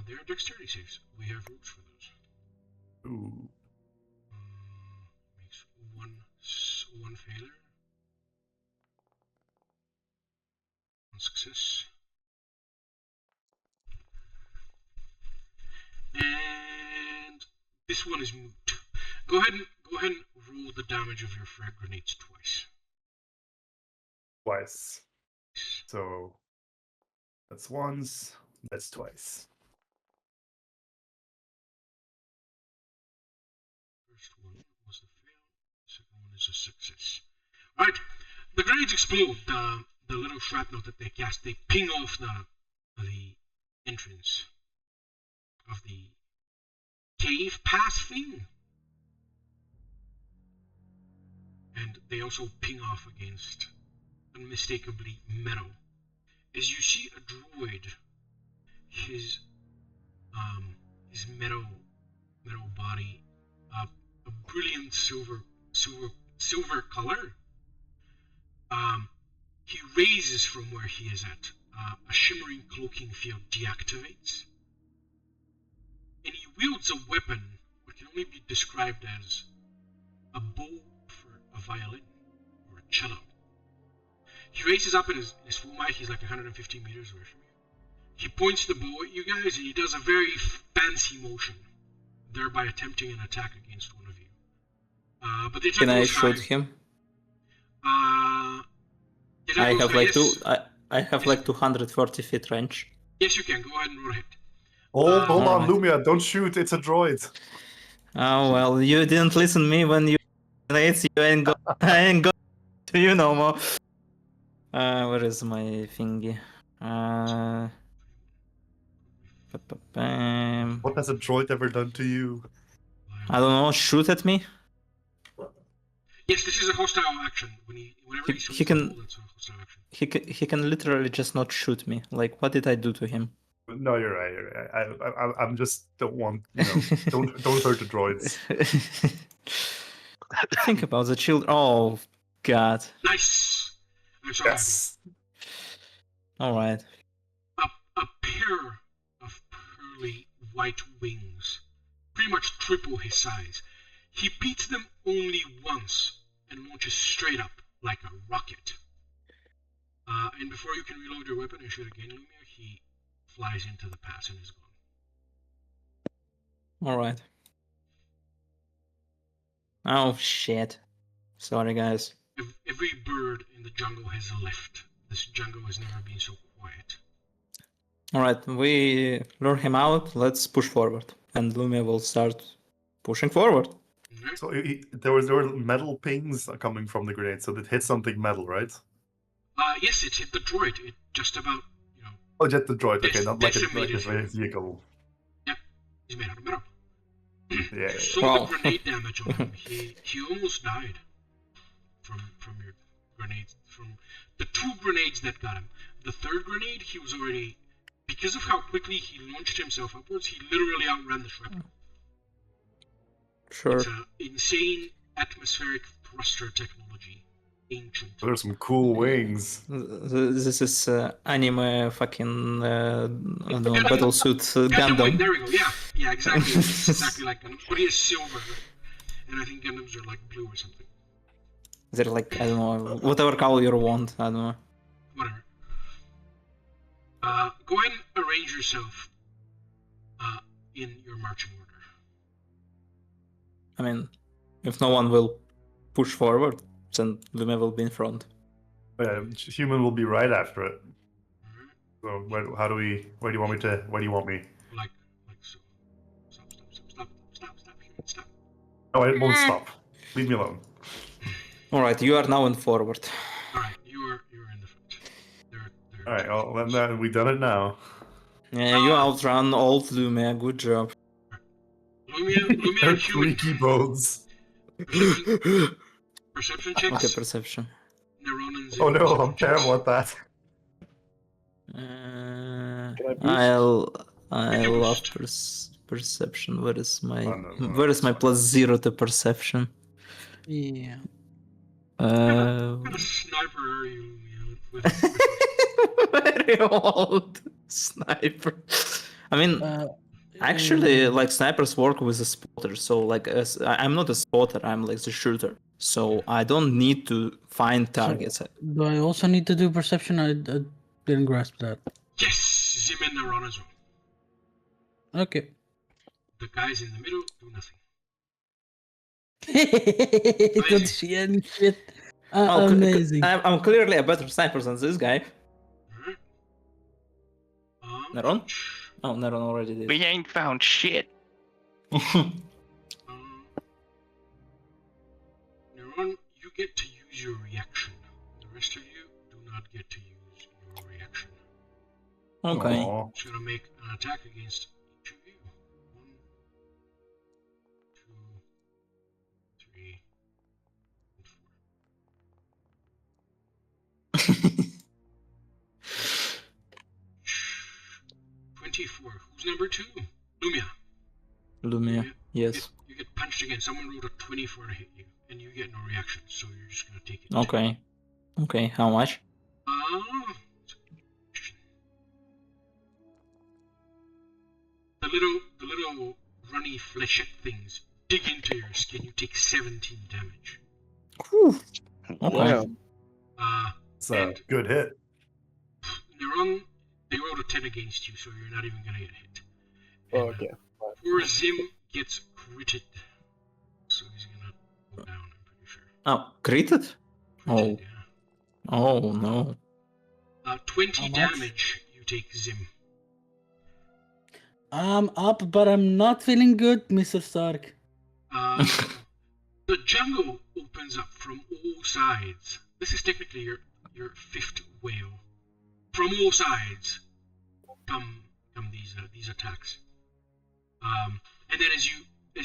They are dexterity saves. We have rules for those. Ooh. Makes one failure. One success. And this one is moot. Go ahead and roll the damage of your frag grenades twice. Twice. So that's once, that's twice. First one was a fail. Second one is a success. Alright, the grenades explode. The little shrapnel that they cast, they ping off the entrance of the cave path thing. And they also ping off against unmistakably metal. As you see a droid, his metal body, a brilliant silver color. He raises from where he is at. A shimmering cloaking field deactivates, and he wields a weapon what can only be described as a bow for a violin or a cello. He raises up in his full might. He's like 150 meters away from you. He points the bow at you guys, and he does a very fancy motion, thereby attempting an attack against one of you. But the attack Can I goes shoot high. him? The attack I goes have high, like yes. I have like 240 feet range. Yes, you can. Go ahead and roll a hit. Hold on, Alright. Lumiya, don't shoot, it's a droid. Oh well, you didn't listen me when you grenades. You ain't got I ain't got to you no more. Where is my thingy? What has a droid ever done to you? I don't know. Shoot at me. Yes, this is a hostile action. Whenever he swings He can- the ball, that's a hostile action. He can literally just not shoot me. Like, what did I do to him? No, you're right. You're right. I'm just don't want don't hurt the droids. Think about the children. Oh God. Nice. I'm so Yes. All right. happy. A pair of pearly white wings, pretty much triple his size. He beats them only once and launches straight up like a rocket. And before you can reload your weapon and shoot again, Lumiya, he flies into the pass and is gone. All right. Oh shit. Sorry, guys. Every bird in the jungle has left. This jungle has never been so quiet. All right. We lure him out. Let's push forward, and Lumiya will start pushing forward. Alright? So there were metal pings coming from the grenade, so it hit something metal, right? Yes, it hit the droid. It just about, Oh, just the droid. Okay, Yes, not like a decimated him. vehicle. Yep. He's made out of metal. Yeah. You saw Wow. the grenade damage on him. He almost died from your grenades. From the 2 grenades that got him. The 3rd grenade, he was already, because of how quickly he launched himself upwards, he literally outran the shrapnel. Sure. It's an insane atmospheric thruster technology. Ancient. There's some cool wings. This is anime fucking I don't know, Gundam. battlesuit Gundam. There Gundam. we go. Yeah, exactly. Exactly like Gundam. But he is silver, and I think Gundams are like blue or something. They're like, I don't know, whatever color you want. I don't know. Whatever. Go ahead and arrange yourself in your marching order. I mean, if no one will push forward, then Lumiya will be in front. Human will be right after it. Alright? So where do you want me to? Where do you want me? Like so. Stop, human, stop. No, it won't stop. Leave me alone. Alright, you are now in forward. Alright, you're in the front. They're All right, well, then we done it now. Yeah, you outrun old Lumiya, good job. Lumiya They're and human. creaky bones. Perception checks. Okay, perception. Neron and Oh Zim, no, I'm perception terrible at checks. that. Can I boost? I love perception. Where is my Oh, no, where is my that's fine. +0 to perception? Yeah. What kind of sniper are you, Lumiya? With Very old sniper. I mean, actually, like snipers work with a spotter, so like I'm not a spotter, I'm like the shooter. So I don't need to find targets. Do I also need to do perception? I didn't grasp that. Yes, Zim and Neron as well. Okay. The guys in the middle do nothing. Don't see any shit. Oh, Amazing. I'm clearly a better sniper than this guy. Alright. Neron? Oh, Neron already did. We ain't found shit. Neron, you get to use your reaction. The rest of you do not get to use your reaction. Okay. Aw. Just gonna make an attack against each of you. 1, 2, 3, and 24. Who's number 2? Lumiya. Lumiya, yes. You get punched again. Someone rolled a 24 to hit you, and you get no reaction, so you're just gonna take it. Okay. Okay, how much? The little runny flechette things dig into your skin. You take 17 damage. Whew. Okay. Wow. It's a good hit. Neron, they rolled a 10 against you, so you're not even gonna get hit. Oh, And, okay. poor Zim gets critted, so he's gonna go down. I'm pretty sure. Oh, critted? Oh. Critted, yeah. Oh no. 20 How much? damage you take, Zim. I'm up, but I'm not feeling good, Mr. Stark. The jungle opens up from all sides. This is technically your 5th whale. From all sides come these attacks. And then as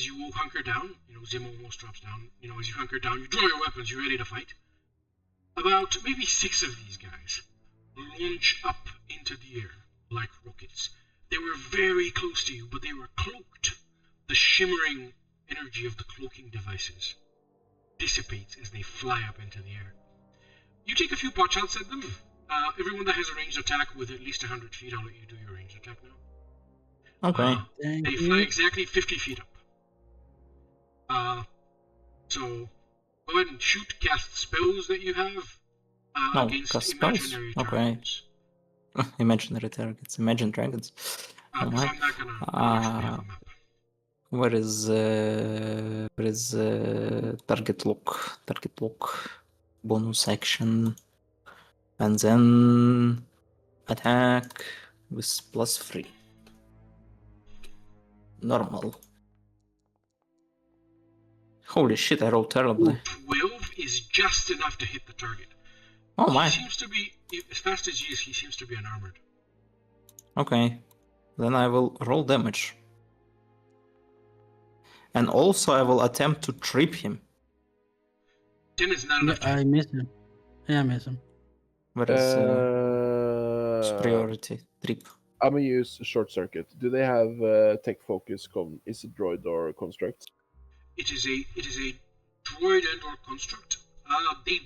you all hunker down, Zim almost drops down. As you hunker down, you draw your weapons. You're ready to fight. About maybe 6 of these guys launch up into the air like rockets. They were very close to you, but they were cloaked. The shimmering energy of the cloaking devices dissipates as they fly up into the air. You take a few pot shots at them. Everyone that has a ranged attack with at least 100 feet, I'll let you do your ranged attack now. Okay. Thank They you. fly exactly 50 feet up. So go ahead and cast spells that you have against cast spells? imaginary Okay. targets. Imaginary targets, imagine dragons. Because Alright. I'm not gonna actually have a map. Where is target lock? Target lock. Bonus action. And then attack with +3. Normal. Holy shit, I rolled terribly. 12 is just enough to hit the target. Oh my. He seems to be, as fast as he is, he seems to be unarmored. Okay. Then I will roll damage. And also I will attempt to trip him. 10 is not Yeah, enough to I hit. miss him. Yeah, I miss him. Where is Uh, superiority? Trip. I'm gonna use short circuit. Do they have tech focus? Is it droid or construct? It is a droid and or construct. They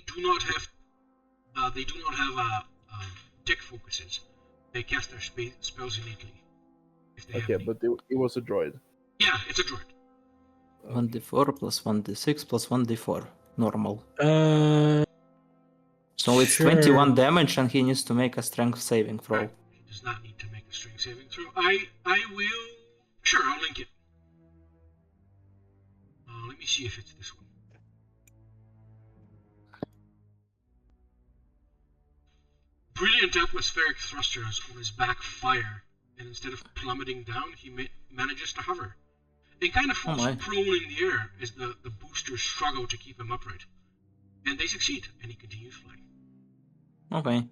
do not have tech focuses. They cast their spells innately. If they have Okay, any. but it was a droid. Yeah, it's a droid. 1d4 plus 1d6 plus 1d4. Normal. So it's Sure. 21 damage and he needs to make a strength saving throw. Right. He does not need to make a strength saving throw. I will. Sure, I'll link it. Let me see if it's this one. Brilliant atmospheric thrusters on his back fire, and instead of plummeting down, he manages to hover. It kind of falls my. prone in the air as the boosters struggle to keep him upright. And they succeed, and he continues flying. Okay.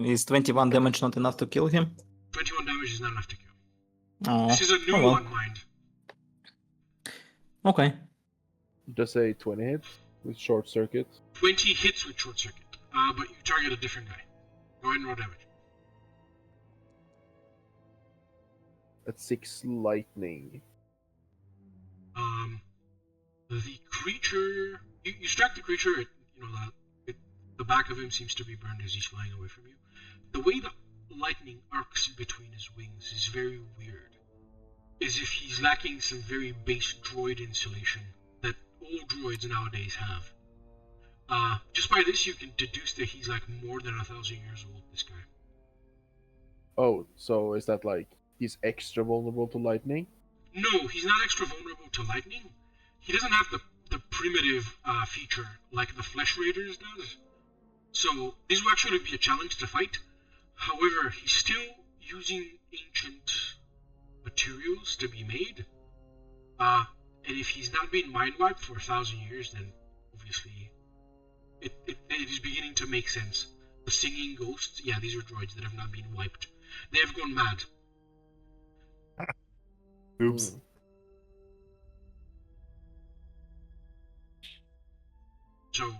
Is 21 damage not enough to kill him? 21 damage is not enough to kill. Oh. This is a new Oh, well. one, mind. Okay. Just say 20 hits with short circuit. 20 hits with short circuit, but you target a different guy. Go ahead and roll damage. That's 6 lightning. The creature, you strike the creature. The back of him seems to be burned as he's flying away from you. The way the lightning arcs between his wings is very weird, as if he's lacking some very base droid insulation that all droids nowadays have. Just by this, you can deduce that he's like more than 1,000 years old. This guy. Oh, so is that like he's extra vulnerable to lightning? No, he's not extra vulnerable to lightning. He doesn't have the primitive feature like the Flesh Raiders does. So this will actually be a challenge to fight. However, he's still using ancient materials to be made. And if he's not been mind wiped for 1,000 years, then obviously it is beginning to make sense. The singing ghosts, yeah, these are droids that have not been wiped. They have gone mad. Oops. So,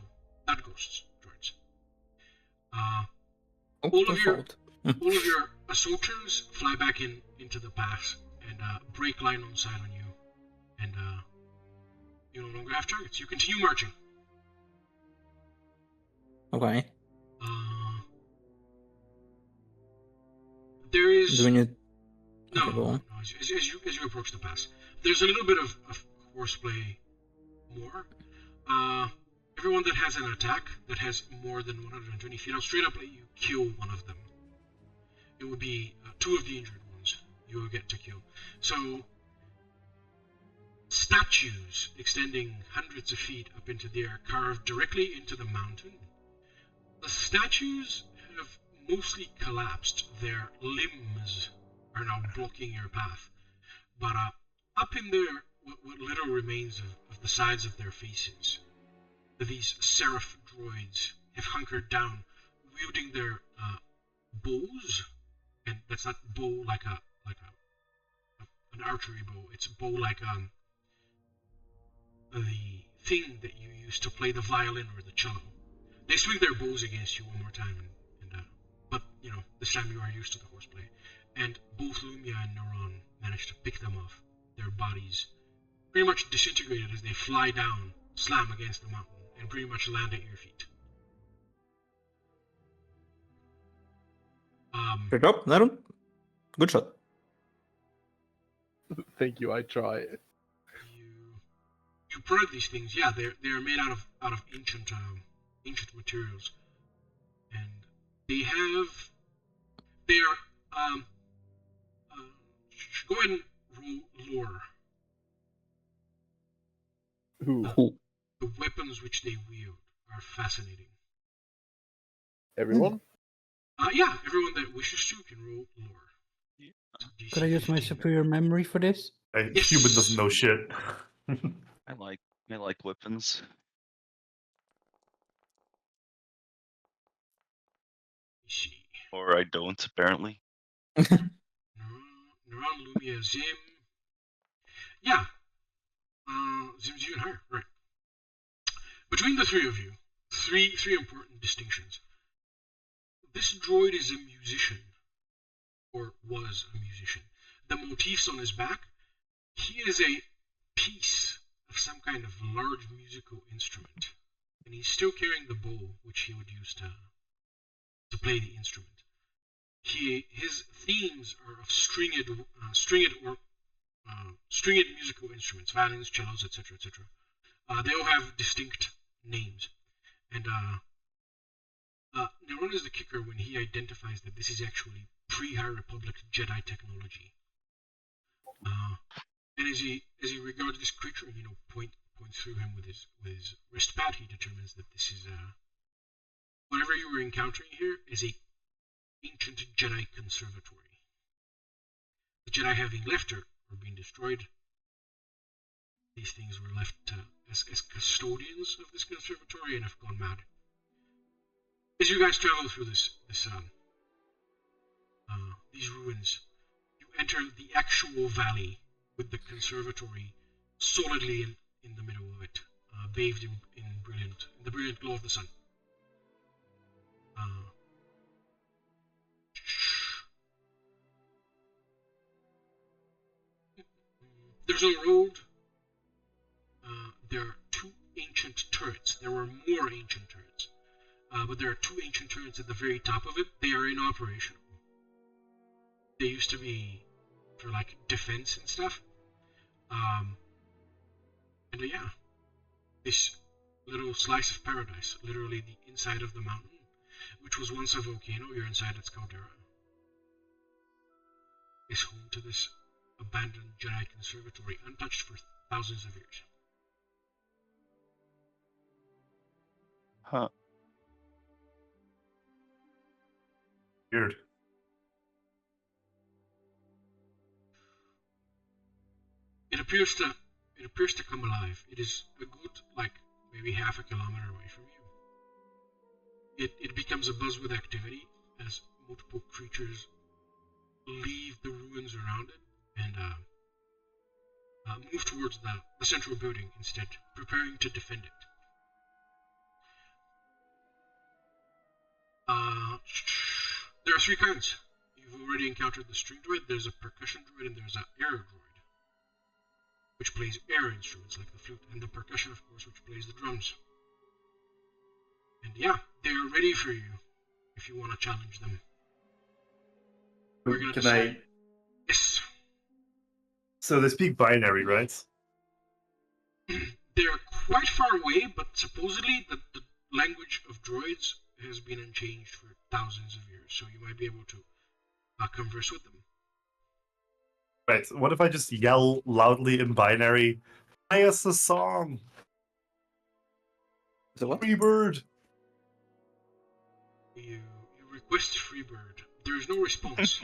not ghosts, droids. Oh, All of my your fault. all of your assaulters fly back into the pass and break line on side on you, and you no longer have targets. You continue marching. Okay. There is Do we need... no, Okay, go on. no, as you approach the pass, there's a little bit of horseplay more. Everyone that has an attack that has more than 120 feet, I'll straight up let you kill one of them. It would be 2 of the injured ones you will get to kill. So, statues extending hundreds of feet up into the air, carved directly into the mountain. The statues have mostly collapsed. Their limbs are now blocking your path. But up in there, what little remains of the sides of their faces, these seraph droids have hunkered down, wielding their bows, and that's not bow like an archery bow. It's bow like the thing that you use to play the violin or the cello. They swing their bows against you one more time, but this time you are used to the horseplay. And both Lumiya and Neron manage to pick them off. Their bodies pretty much disintegrated as they fly down, slam against the mountain, and pretty much land at your feet. Good job, Neron. Good shot. Thank you, I try. You prod these things, yeah. They're made out of ancient materials, and they are go ahead and roll lore. Who? The weapons which they wield are fascinating. Everyone? Yeah, everyone that wishes to can roll lore. Could I use my superior memory for this? A human doesn't know shit. I like weapons. See. Or I don't, apparently. Neron, Lumiya, Zim. Yeah. seems even higher, right? Between the three of you, three important distinctions. This droid is a musician, or was a musician. The motifs on his back, he is a piece of some kind of large musical instrument, and he's still carrying the bow, which he would use to play the instrument. His themes are of stringed musical instruments, violins, cellos, etc., etc. They all have distinct names, and Neron is the kicker when he identifies that this is actually pre-High Republic Jedi technology. And as he regards this creature and points through him with his wrist pad, he determines that this is whatever you were encountering here is a ancient Jedi Conservatory. The Jedi having left or been destroyed, these things were left as custodians of this conservatory and have gone mad. As you guys travel through these ruins, you enter the actual valley with the conservatory solidly in the middle of it, bathed in the brilliant glow of the sun. There's a road. There are two ancient turrets. There were more ancient turrets, but there are two ancient turrets at the very top of it. They are inoperational. They used to be for like defense and stuff. And yeah, this little slice of paradise, literally the inside of the mountain, which was once a volcano, you're inside its caldera, is home to this abandoned Jedi Conservatory, untouched for thousands of years. Huh. Weird. It appears to come alive. It is a good, maybe half a kilometer away from you. It becomes abuzz with activity as multiple creatures leave the ruins around it and move towards the central building instead, preparing to defend it. There are three kinds. You've already encountered the string droid, there's a percussion droid, and there's an air droid, which plays air instruments like the flute, and the percussion, of course, which plays the drums. And yeah, they are ready for you if you want to challenge them. We're gonna decide. Yes. So they speak binary, right? They're quite far away, but supposedly the language of droids has been unchanged for thousands of years, so you might be able to converse with them. Right. What if I just yell loudly in binary, play us a song? The what? Freebird! You request Freebird. There is no response.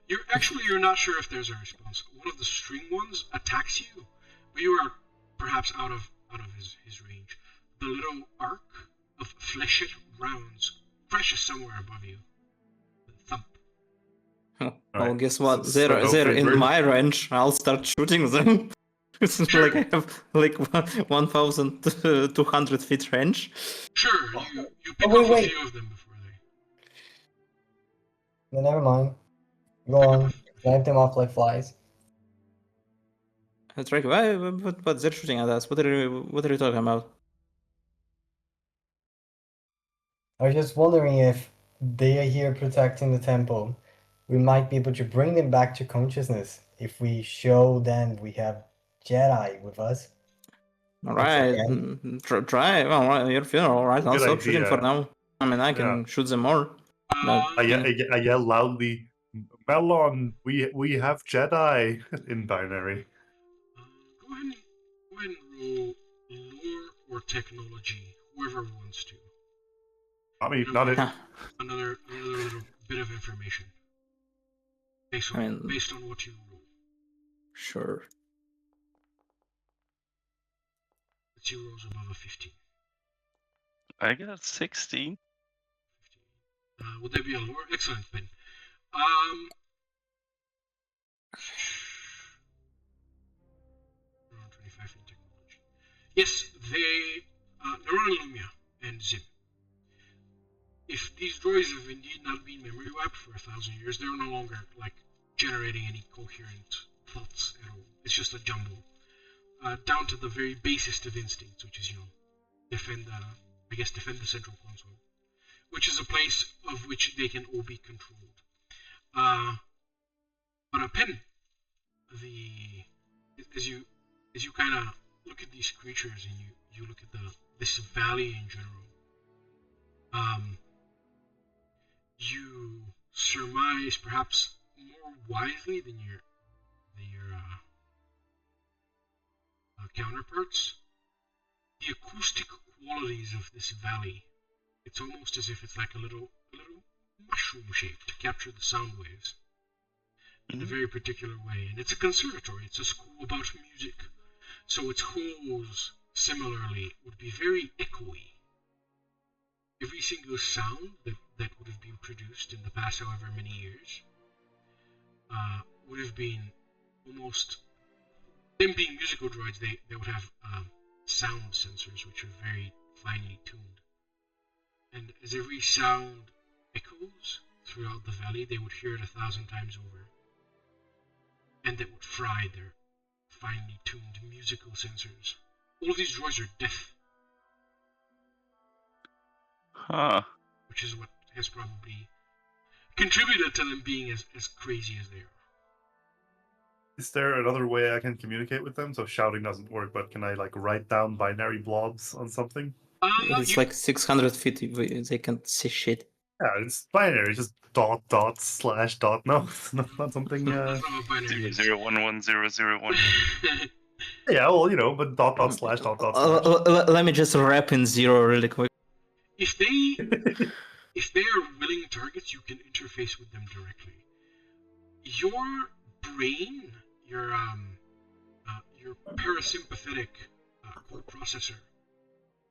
You're not sure if there's a response. One of the string ones attacks you, but you are perhaps out of his range. The little arc of fleshed rounds crashes somewhere above you. Thump. Well, Alright, guess what? so They're no in Freebird? my range. I'll start shooting them. It's like I have 1,200 feet range. Sure, you pick wait, off wait. a few of them before they... No, never mind. Go on. Drive them off like flies. That's right. Why? But they're shooting at us. What are you talking about? I was just wondering if they are here protecting the temple. We might be able to bring them back to consciousness if we show them we have Jedi with us. All right, try. Well, all right, you're feeling all right. I'll Good stop shooting for idea. now. I mean, I can shoot them more. But, I yell loudly, Melon, we have Jedi in binary. Go ahead and roll lore or technology, whoever wants to. I mean, not it. Another little bit of information based on what you roll. Sure. Let's see who rolls above a 15. I got 16. Would there be a lore? Excellent, Ben. 25 in technology. Yes, they, Neron and Lumiya and Zim. If these droids have indeed not been memory wiped for 1,000 years, they're no longer like generating any coherent thoughts at all. It's just a jumble, down to the very basest of instincts, which is defend the central console, which is a place of which they can all be controlled. On a pen, as you kind of look at these creatures and you look at this valley in general, you surmise perhaps more wisely than your counterparts the acoustic qualities of this valley. It's almost as if it's like a little mushroom shape to capture the sound waves in a very particular way. And it's a conservatory. It's a school about music. So its halls, similarly, would be very echoey. Every single sound that would have been produced in the past however many years would have been almost... Them being musical droids, they would have sound sensors which are very finely tuned. And as every sound echoes throughout the valley, they would hear it 1,000 times over. And that would fry their finely tuned musical sensors. All of these droids are deaf. Huh. Which is what has probably contributed to them being as crazy as they are. Is there another way I can communicate with them? So shouting doesn't work, but can I like write down binary blobs on something? It's like 600 feet. They can't see shit. Yeah, it's binary. Just dot dot slash dot. No, it's not something. That's not what binary is. 0110001. Yeah, well, but dot dot slash dot dot slash. Let me just wrap in 0 really quick. If they are willing targets, you can interface with them directly. Your brain, your parasympathetic core processor,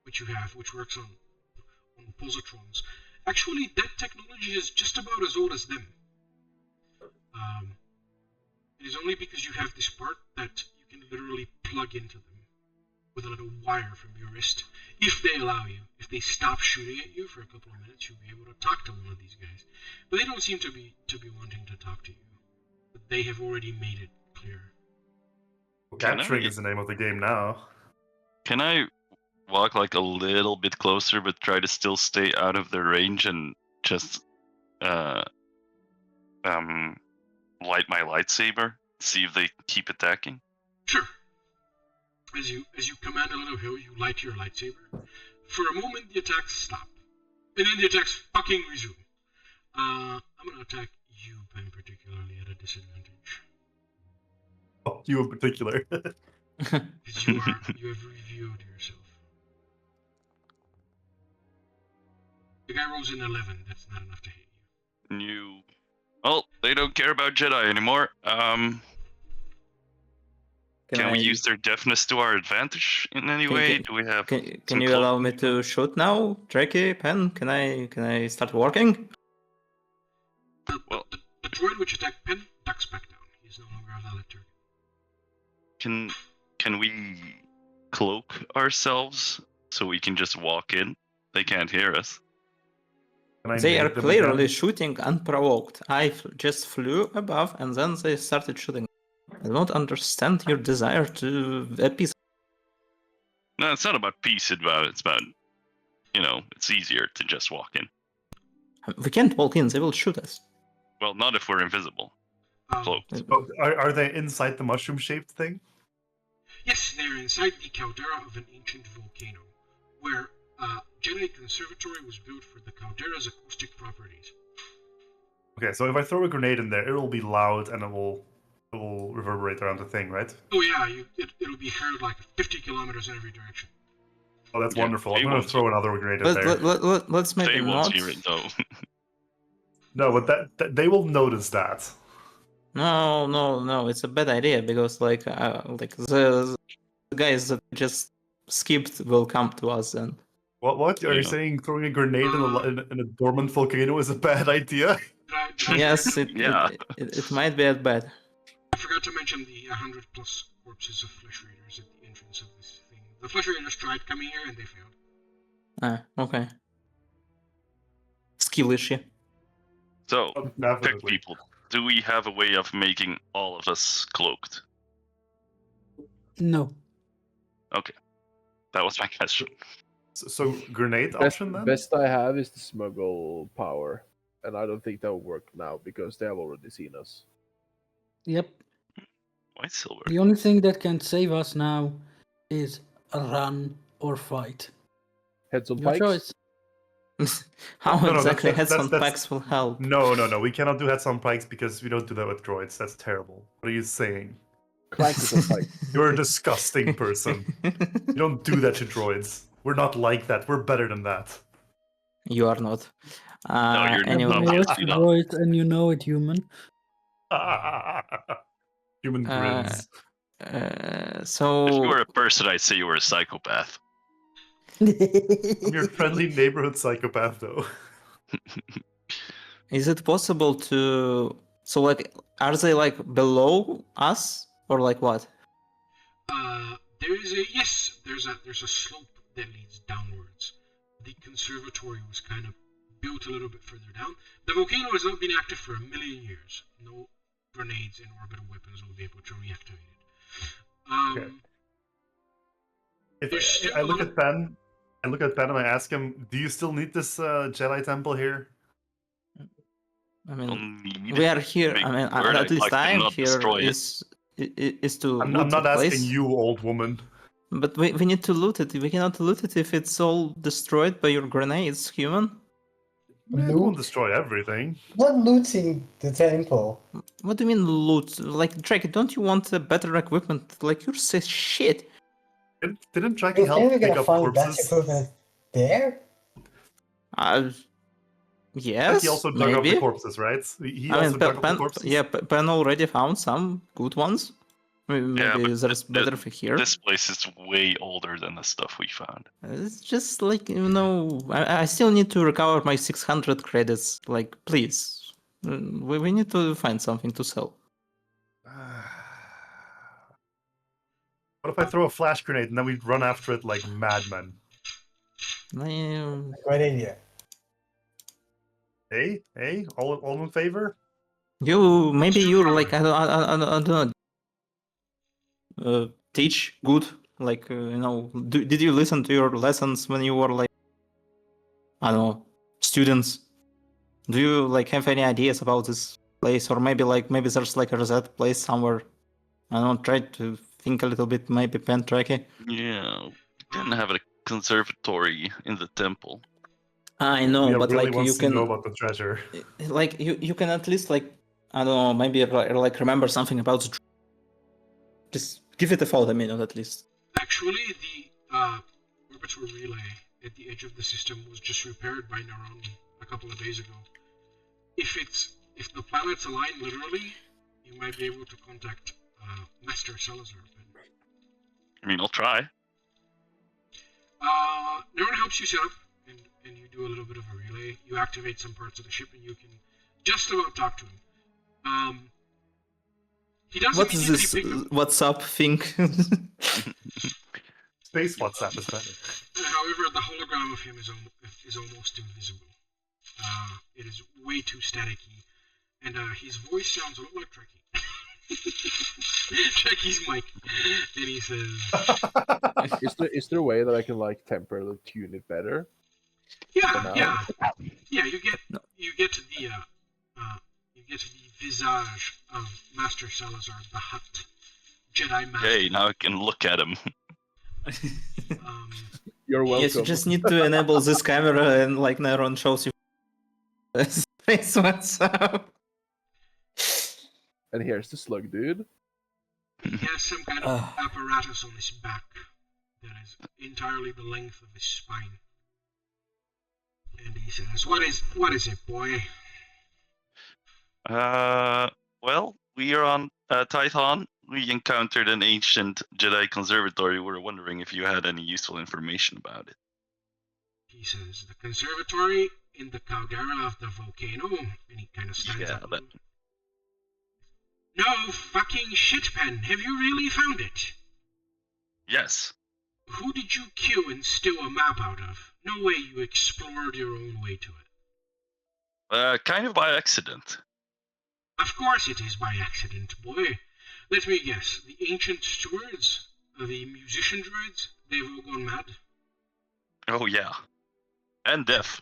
which you have, which works on positrons, actually that technology is just about as old as them. It is only because you have this part that you can literally plug into them with a little wire from your wrist, if they allow you. If they stop shooting at you for a couple of minutes, you'll be able to talk to one of these guys. But they don't seem to be wanting to talk to you. But they have already made it clear. Capturing is the name of the game now. Can I walk like a little bit closer, but try to still stay out of their range and just light my lightsaber, see if they keep attacking? Sure. As you command a little hill, you light your lightsaber. For a moment, the attacks stop, and then the attacks fucking resume. I'm gonna attack you, Penn, particularly at a disadvantage. Oh, you in particular. Because you have reviewed yourself. The guy rolls an 11. That's not enough to hit you. Well, they don't care about Jedi anymore. Can we use their deafness to our advantage in any way? Do we have? Can you allow me to shoot now, Trakyy, Penn? Can I start working? The droid which attacked Penn ducks back down. He's no longer a valid target. Can we cloak ourselves so we can just walk in? They can't hear us. They are clearly shooting unprovoked. I just flew above and then they started shooting. I don't understand your desire to appease. No, it's not about peace. It's about, it's easier to just walk in. We can't walk in. They will shoot us. Well, not if we're invisible. Cloaked. Oh, are they inside the mushroom-shaped thing? Yes, they're inside the caldera of an ancient volcano, where Jedi Conservatory was built for the caldera's acoustic properties. Okay, so if I throw a grenade in there, it'll be loud and it will reverberate around the thing, right? Oh yeah, it'll be heard like 50 kilometers in every direction. Oh, that's wonderful. I'm going to throw another grenade in there. Let's maybe they not. won't hear it though. No, but that they will notice that. No, it's a bad idea because the guys that just skipped will come to us then. What? Are you saying throwing a grenade in a dormant volcano is a bad idea? Yes, it might be bad. I forgot to mention the 100 plus corpses of flesh raiders at the entrance of this thing. The flesh raiders tried coming here and they failed. Ah, okay. Skill issue. So, Oh, tech definitely. people, do we have a way of making all of us cloaked? No. That was my question. So grenade Best, option then? best I have is the smuggle power, and I don't think that will work now because they have already seen us. Yep. White silver. The only thing that can save us now is a run or fight. Heads on Your pikes. choice. How No, exactly that's- heads on that's- packs will help? No, we cannot do heads on pikes because we don't do that with droids. That's terrible. What are you saying? Clankers on pikes. You're a disgusting person. You don't do that to droids. We're not like that. We're better than that. You are not. No, you're You Anyway, not. know it, Obviously not. droid, and you know it, human. Human grins. so If you were a person, I'd say you were a psychopath. I'm your friendly neighborhood psychopath, though. is it possible to? So like, are they like below us or like what? There's a slope that leads downwards. The conservatory was kind of built a little bit further down. The volcano has not been active for 1,000,000 years. No grenades and orbital weapons will be able to reactivate it. Okay. There's If still I a look lot at Ben, and I ask him, "Do you still need this Jedi temple here?" I Don't mean, need we it. are here. Big I mean, word, at I'd least like to I am not here. destroy it. Is to I'm loot not the asking place. you, old woman. But we need to loot it. We cannot loot it if it's all destroyed by your grenades, human. It won't destroy everything. Not looting the temple. What do you mean loot? Like, Trakyy, don't you want better equipment? Like, you're so shit. Didn't Trakyy You're help pick gonna up find that corpses? equipment there? Yes, Trakyy also dug up the maybe. corpses, right? He I also mean, dug up the corpses. Pen already found some good ones. Maybe but there's better for here. This place is way older than the stuff we found. It's just like, I still need to recover my 600 credits. Like, please. We need to find something to sell. What if I throw a flash grenade and then we run after it like madmen? Great idea. Hey, all in favor? Maybe you're like, I don't know. Teach good. Like, did you listen to your lessons when you were like, I don't know, students? Do you like have any ideas about this place, or maybe there's like a reset place somewhere? I don't know, try to think a little bit, maybe Penn and Trakyy. Yeah, we didn't have a conservatory in the temple. I know, Lumiya but really like wants you to can, know about the treasure. like you can at least like, I don't know, maybe like remember something about. Just give it a thought a minute at least. Actually, the orbital relay at the edge of the system was just repaired by Neron a couple of days ago. If the planets align literally, you might be able to contact Master Salazar. I mean, I'll try. Neron helps you set up, and you do a little bit of a relay. You activate some parts of the ship, and you can just about talk to him. He does What is this immediately pick up. WhatsApp thing? Space WhatsApp is better. However, the hologram of him is almost invisible. It is way too staticky, and his voice sounds a lot like Trakyy. Trakyy's mic, and he says, Is there a way that I can like temporarily tune it better? Yeah. You get to the visage of Master Salazar, the Hutt, Jedi Master. Okay, now I can look at him. You're welcome. Yes, you just need to enable this camera, and like Neron shows you space WhatsApp. And here's the slug dude. He has some kind of apparatus on his back that is entirely the length of his spine. And he says, What is it, boy? Well, we are on Tython. We encountered an ancient Jedi Conservatory. We were wondering if you had any useful information about it. He says, The conservatory in the caldera of the volcano. And he kind of stands up. No fucking shit, Penn. Have you really found it? Yes. Who did you kill and steal a map out of? No way you explored your own way to it. Kind of by accident. Of course it is by accident, boy. Let me guess. The ancient stewards, the musician droids, they've all gone mad. Oh yeah. And deaf.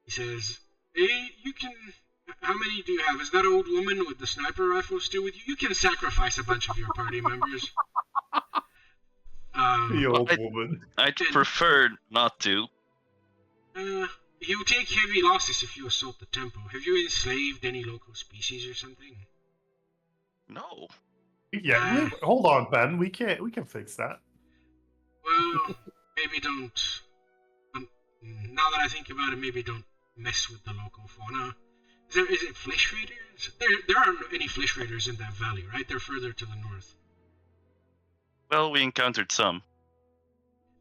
He says, "Hey, you can... How many do you have? Is that old woman with the sniper rifle still with you? You can sacrifice a bunch of your party members." The old woman. I'd prefer not to. You take heavy losses if you assault the temple. Have you enslaved any local species or something? No. Yeah, hold on, Ben. We can fix that. Well, maybe don't. Now that I think about it, maybe don't mess with the local fauna. Is it flesh raiders? There aren't any flesh raiders in that valley, right? They're further to the north. Well, we encountered some.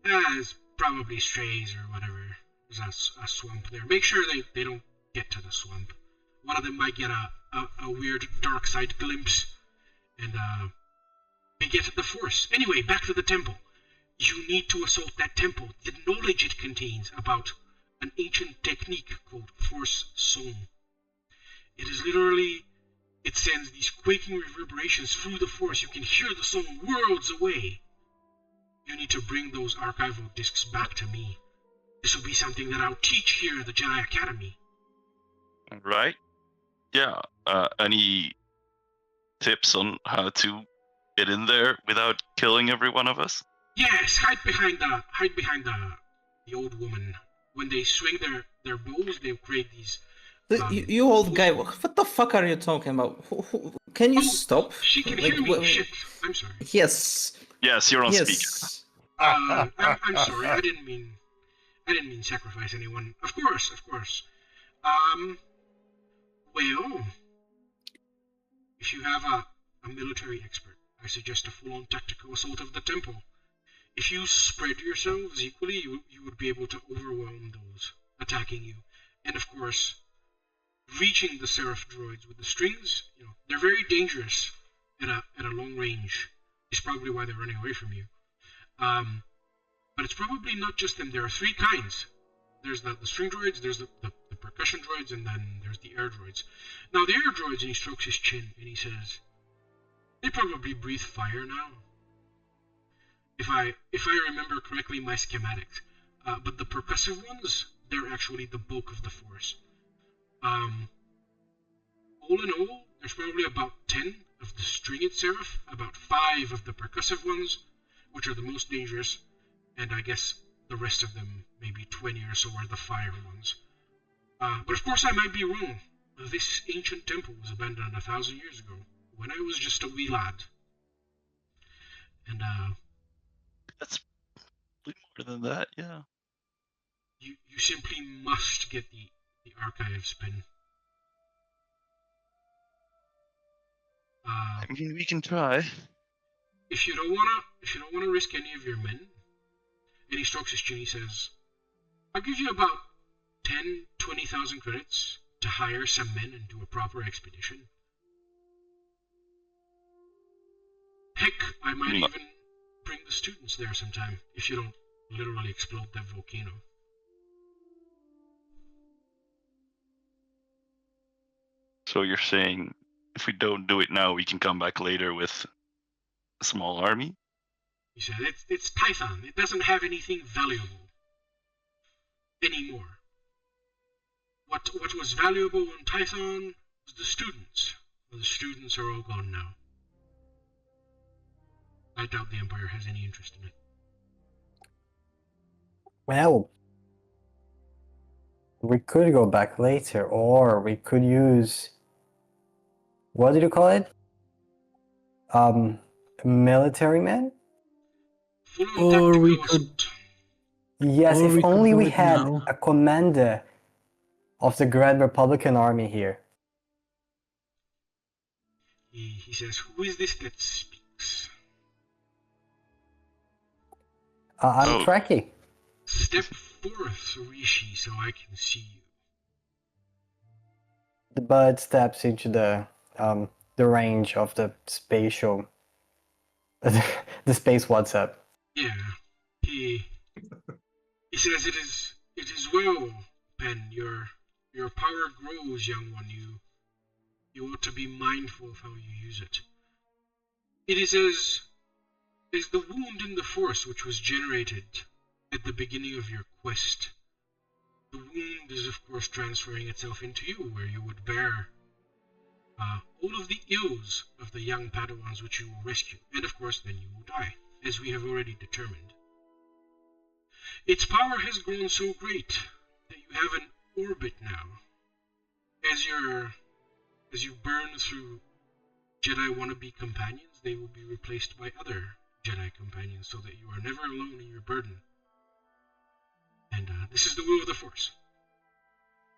It's probably strays or whatever. There's a swamp there. Make sure they don't get to the swamp. One of them might get a weird dark side glimpse and get the force. Anyway, back to the temple. You need to assault that temple. The knowledge it contains about an ancient technique called Force Song. It is literally, it sends these quaking reverberations through the Force. You can hear the song worlds away. You need to bring those archival discs back to me. This will be something that I'll teach here at the Jedi Academy. Right? Yeah. Any tips on how to get in there without killing every one of us? Yes, hide behind the old woman. When they swing their bows, they'll create these. You old guy, what the fuck are you talking about? Can you stop? She can hear me. Shit, I'm sorry. Yes. Yes, you're on speaker. Yes. I'm sorry. I didn't mean sacrifice anyone. Of course. Well, if you have a military expert, I suggest a full-on tactical assault of the temple. If you spread yourselves equally, you would be able to overwhelm those attacking you. And of course, reaching the Seraph droids with the strings, they're very dangerous at a long range. Is probably why they're running away from you. But it's probably not just them. There are three kinds. There's the string droids, there's the percussion droids, and then there's the air droids. Now the air droids, and he strokes his chin, and he says, they probably breathe fire now. If I remember correctly my schematics. But the percussive ones, they're actually the bulk of the force. All in all, there's probably about 10 of the stringed seraph, about 5 of the percussive ones, which are the most dangerous, and I guess the rest of them, maybe 20 or so, are the fire ones. But of course I might be wrong. This ancient temple was abandoned 1,000 years ago, when I was just a wee lad. And That's more than that, yeah. You simply must get the archives, Penn. I mean, we can try. If you don't wanna risk any of your men, and he strokes his chin, he says, I'll give you about 10,000-20,000 credits to hire some men and do a proper expedition. Heck, I might even bring the students there sometime, if you don't literally explode that volcano. So you're saying if we don't do it now, we can come back later with a small army? He said, it's Tython. It doesn't have anything valuable anymore. What was valuable on Tython was the students. Well, the students are all gone now. I doubt the Empire has any interest in it. Well, we could go back later, or we could use, what did you call it? Military men? Or we could. Yes, Or we if could only do we it had now. a commander of the Grand Republican Army here. He says, who is this that speaks? I'm Trakyy. Step forth, Rishi, so I can see you. The bud steps into the the range of the spatial, the space WhatsApp. Yeah, he says it is well, Penn. Your power grows, young one. You ought to be mindful of how you use it. It is as the wound in the Force which was generated at the beginning of your quest. The wound is, of course, transferring itself into you, where you would bear all of the ills of the young Padawans which you will rescue, and of course then you will die, as we have already determined. Its power has grown so great that you have an orbit now. As you burn through Jedi wannabe companions, they will be replaced by other Jedi companions, so that you are never alone in your burden. And this is the will of the Force.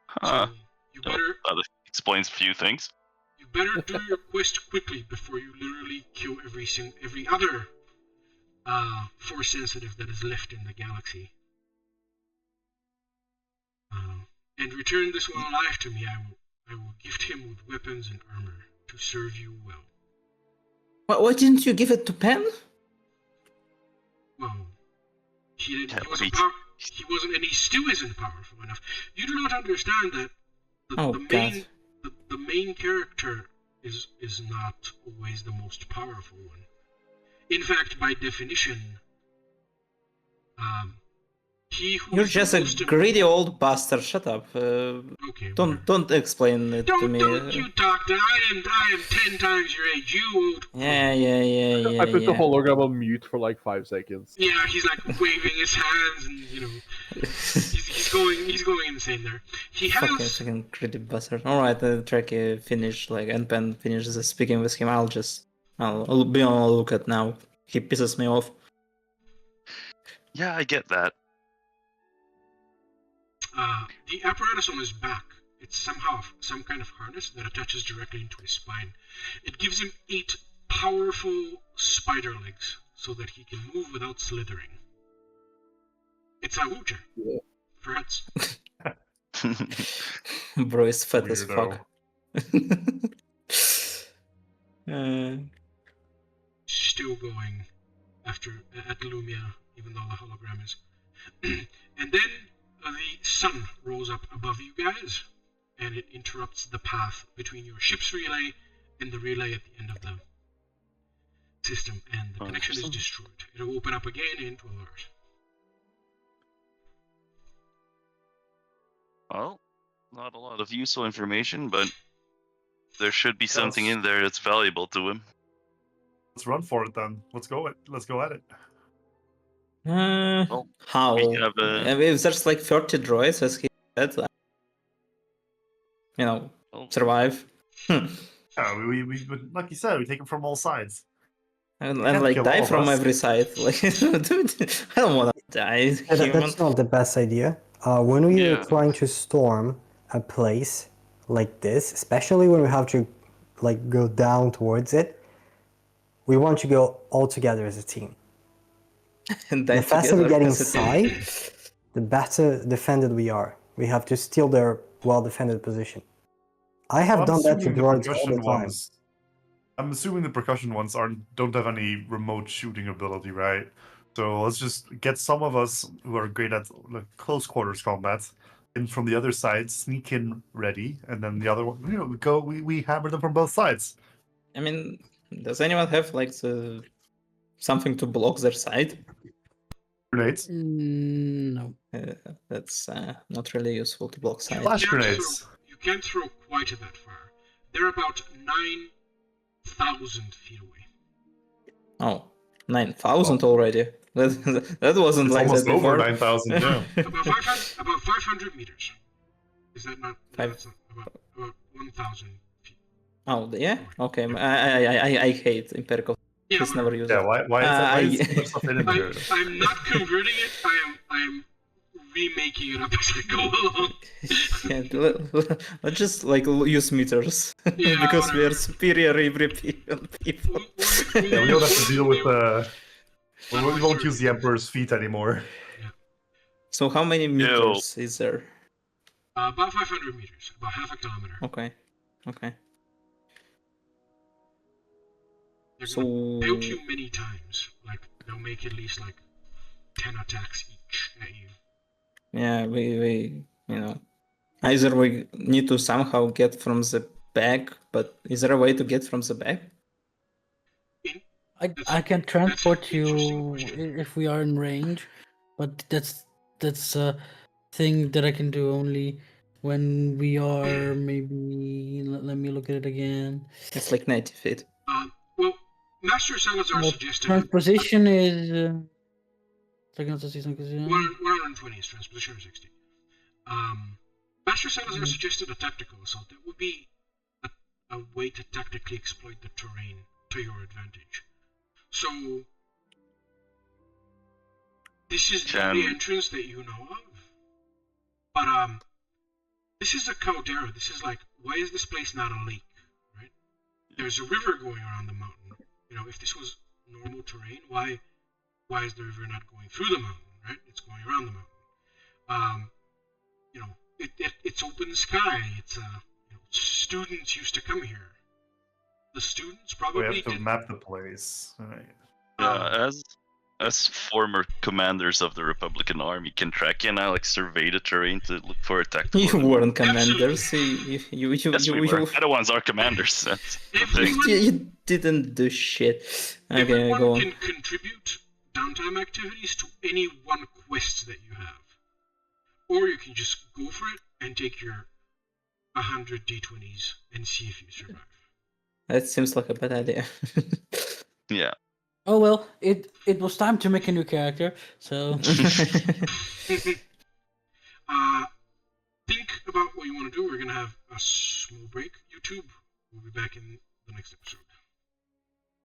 Huh. So you better That explains a few things. You better do your quest quickly before you literally kill every other Force sensitive that is left in the galaxy. And return this one alive to me. I will gift him with weapons and armor to serve you well. Why didn't you give it to Penn? Well, he Yeah, wasn't, and he still isn't powerful enough. You do not understand that the main character is not always the most powerful one. In fact, by definition, he who You're is just the a most greedy old bastard. Shut up. Okay, Don't explain it to me. Don't you talk to I am 10 times your age, you old. Yeah. I put the hologram on mute for like 5 seconds. Yeah, he's like waving his hands and he's going insane there. He has Fucking greedy bastard. Alright, Trakyy finish and Penn finishes speaking with him. I'll be on a lookout now. He pisses me off. Yeah, I get that. the apparatus on his back. It's somehow some kind of harness that attaches directly into his spine. It gives him 8 powerful spider legs so that he can move without slithering. It's a wheelchair. Yeah. For hats. Bro is fat as Weirdo. fuck. Still going at Lumiya, even though the hologram is. And then the sun rolls up above you guys, and it interrupts the path between your ship's relay and the relay at the end of the system, and the connection is destroyed. It'll open up again in 12 hours. Well, not a lot of useful information, but there should be something in there that's valuable to him. Let's run for it then. Let's go at it. How? We have I mean, if there's like 30 droids, as he said, survive. Yeah, we like you said, we take them from all sides. And can't like kill die all of from us. every side. Like, dude, I don't want to die. Yeah, Human. that's not the best idea. When we Yeah. are trying to storm a place like this, especially when we have to like go down towards it, we want to go all together as a team. And die The faster we together get as a team. inside, the better defended we are. We have to steal their well-defended position. I have I'm done that to assuming the droids all percussion the time. ones. I'm assuming the percussion ones don't have any remote shooting ability, right? So let's just get some of us who are great at like, close quarters combat in from the other side, sneak in ready, and then the other one, we hammer them from both sides. I mean, does anyone have like something to block their side? Grenades, No. That's not really useful to block side. flash grenades. You can't throw quite that far. They're about 9,000 feet away. Oh, 9,000 already. That wasn't It's like almost that before. over 9,000. Yeah. About 500 meters. Is that not? Five- That's not about 1,000 feet. Oh, yeah? Okay, I hate empirical. Yeah, Just never use Yeah. it. Why is I- so much stuff in there? I'm not converting it. I'm remaking it up as I go along. Yeah, let's just like use meters Yeah, because we are whatever. superior every people. Yeah, we don't have to deal with we won't use the Emperor's feet anymore. So how many meters is there? About 500 meters, about half a kilometer. Okay. They're So gonna pelt you many times. Like they'll make at least like 10 attacks each at you. yeah, we either we need to somehow get from the back, but is there a way to get from the back? I can transport an interesting you question. if we are in range, but that's a thing that I can do only when we are maybe. Let me look at it again. It's like 90 feet. Well, Master Salazar Well, suggested transposition is. Second assistant. 120 is transposition or 60. Master Salazar suggested a tactical assault. That would be a way to tactically exploit the terrain to your advantage. So, this is the only entrance that you know of. But, this is a caldera. This is like, why is this place not a lake, right? There's a river going around the mountain. You know, if this was normal terrain, why is the river not going through the mountain, right? It's going around the mountain. You know, it's open sky. It's students used to come here. The students probably We have to didn't. map the place. Right. As former commanders of the Republican Army, can Trakyy and I survey the terrain to look for a tactical? You weren't commanders. Yes, we were. The ones are commanders. That's the thing. You didn't do shit. Okay, Everyone go on. can contribute downtime activities to any one quest that you have. Or you can just go for it and take your 100 d20s and see if you survive. That seems like a bad idea. Yeah. Oh well, it was time to make a new character, so. Think about what you want to do. We're going to have a small break. YouTube, we'll be back in the next episode.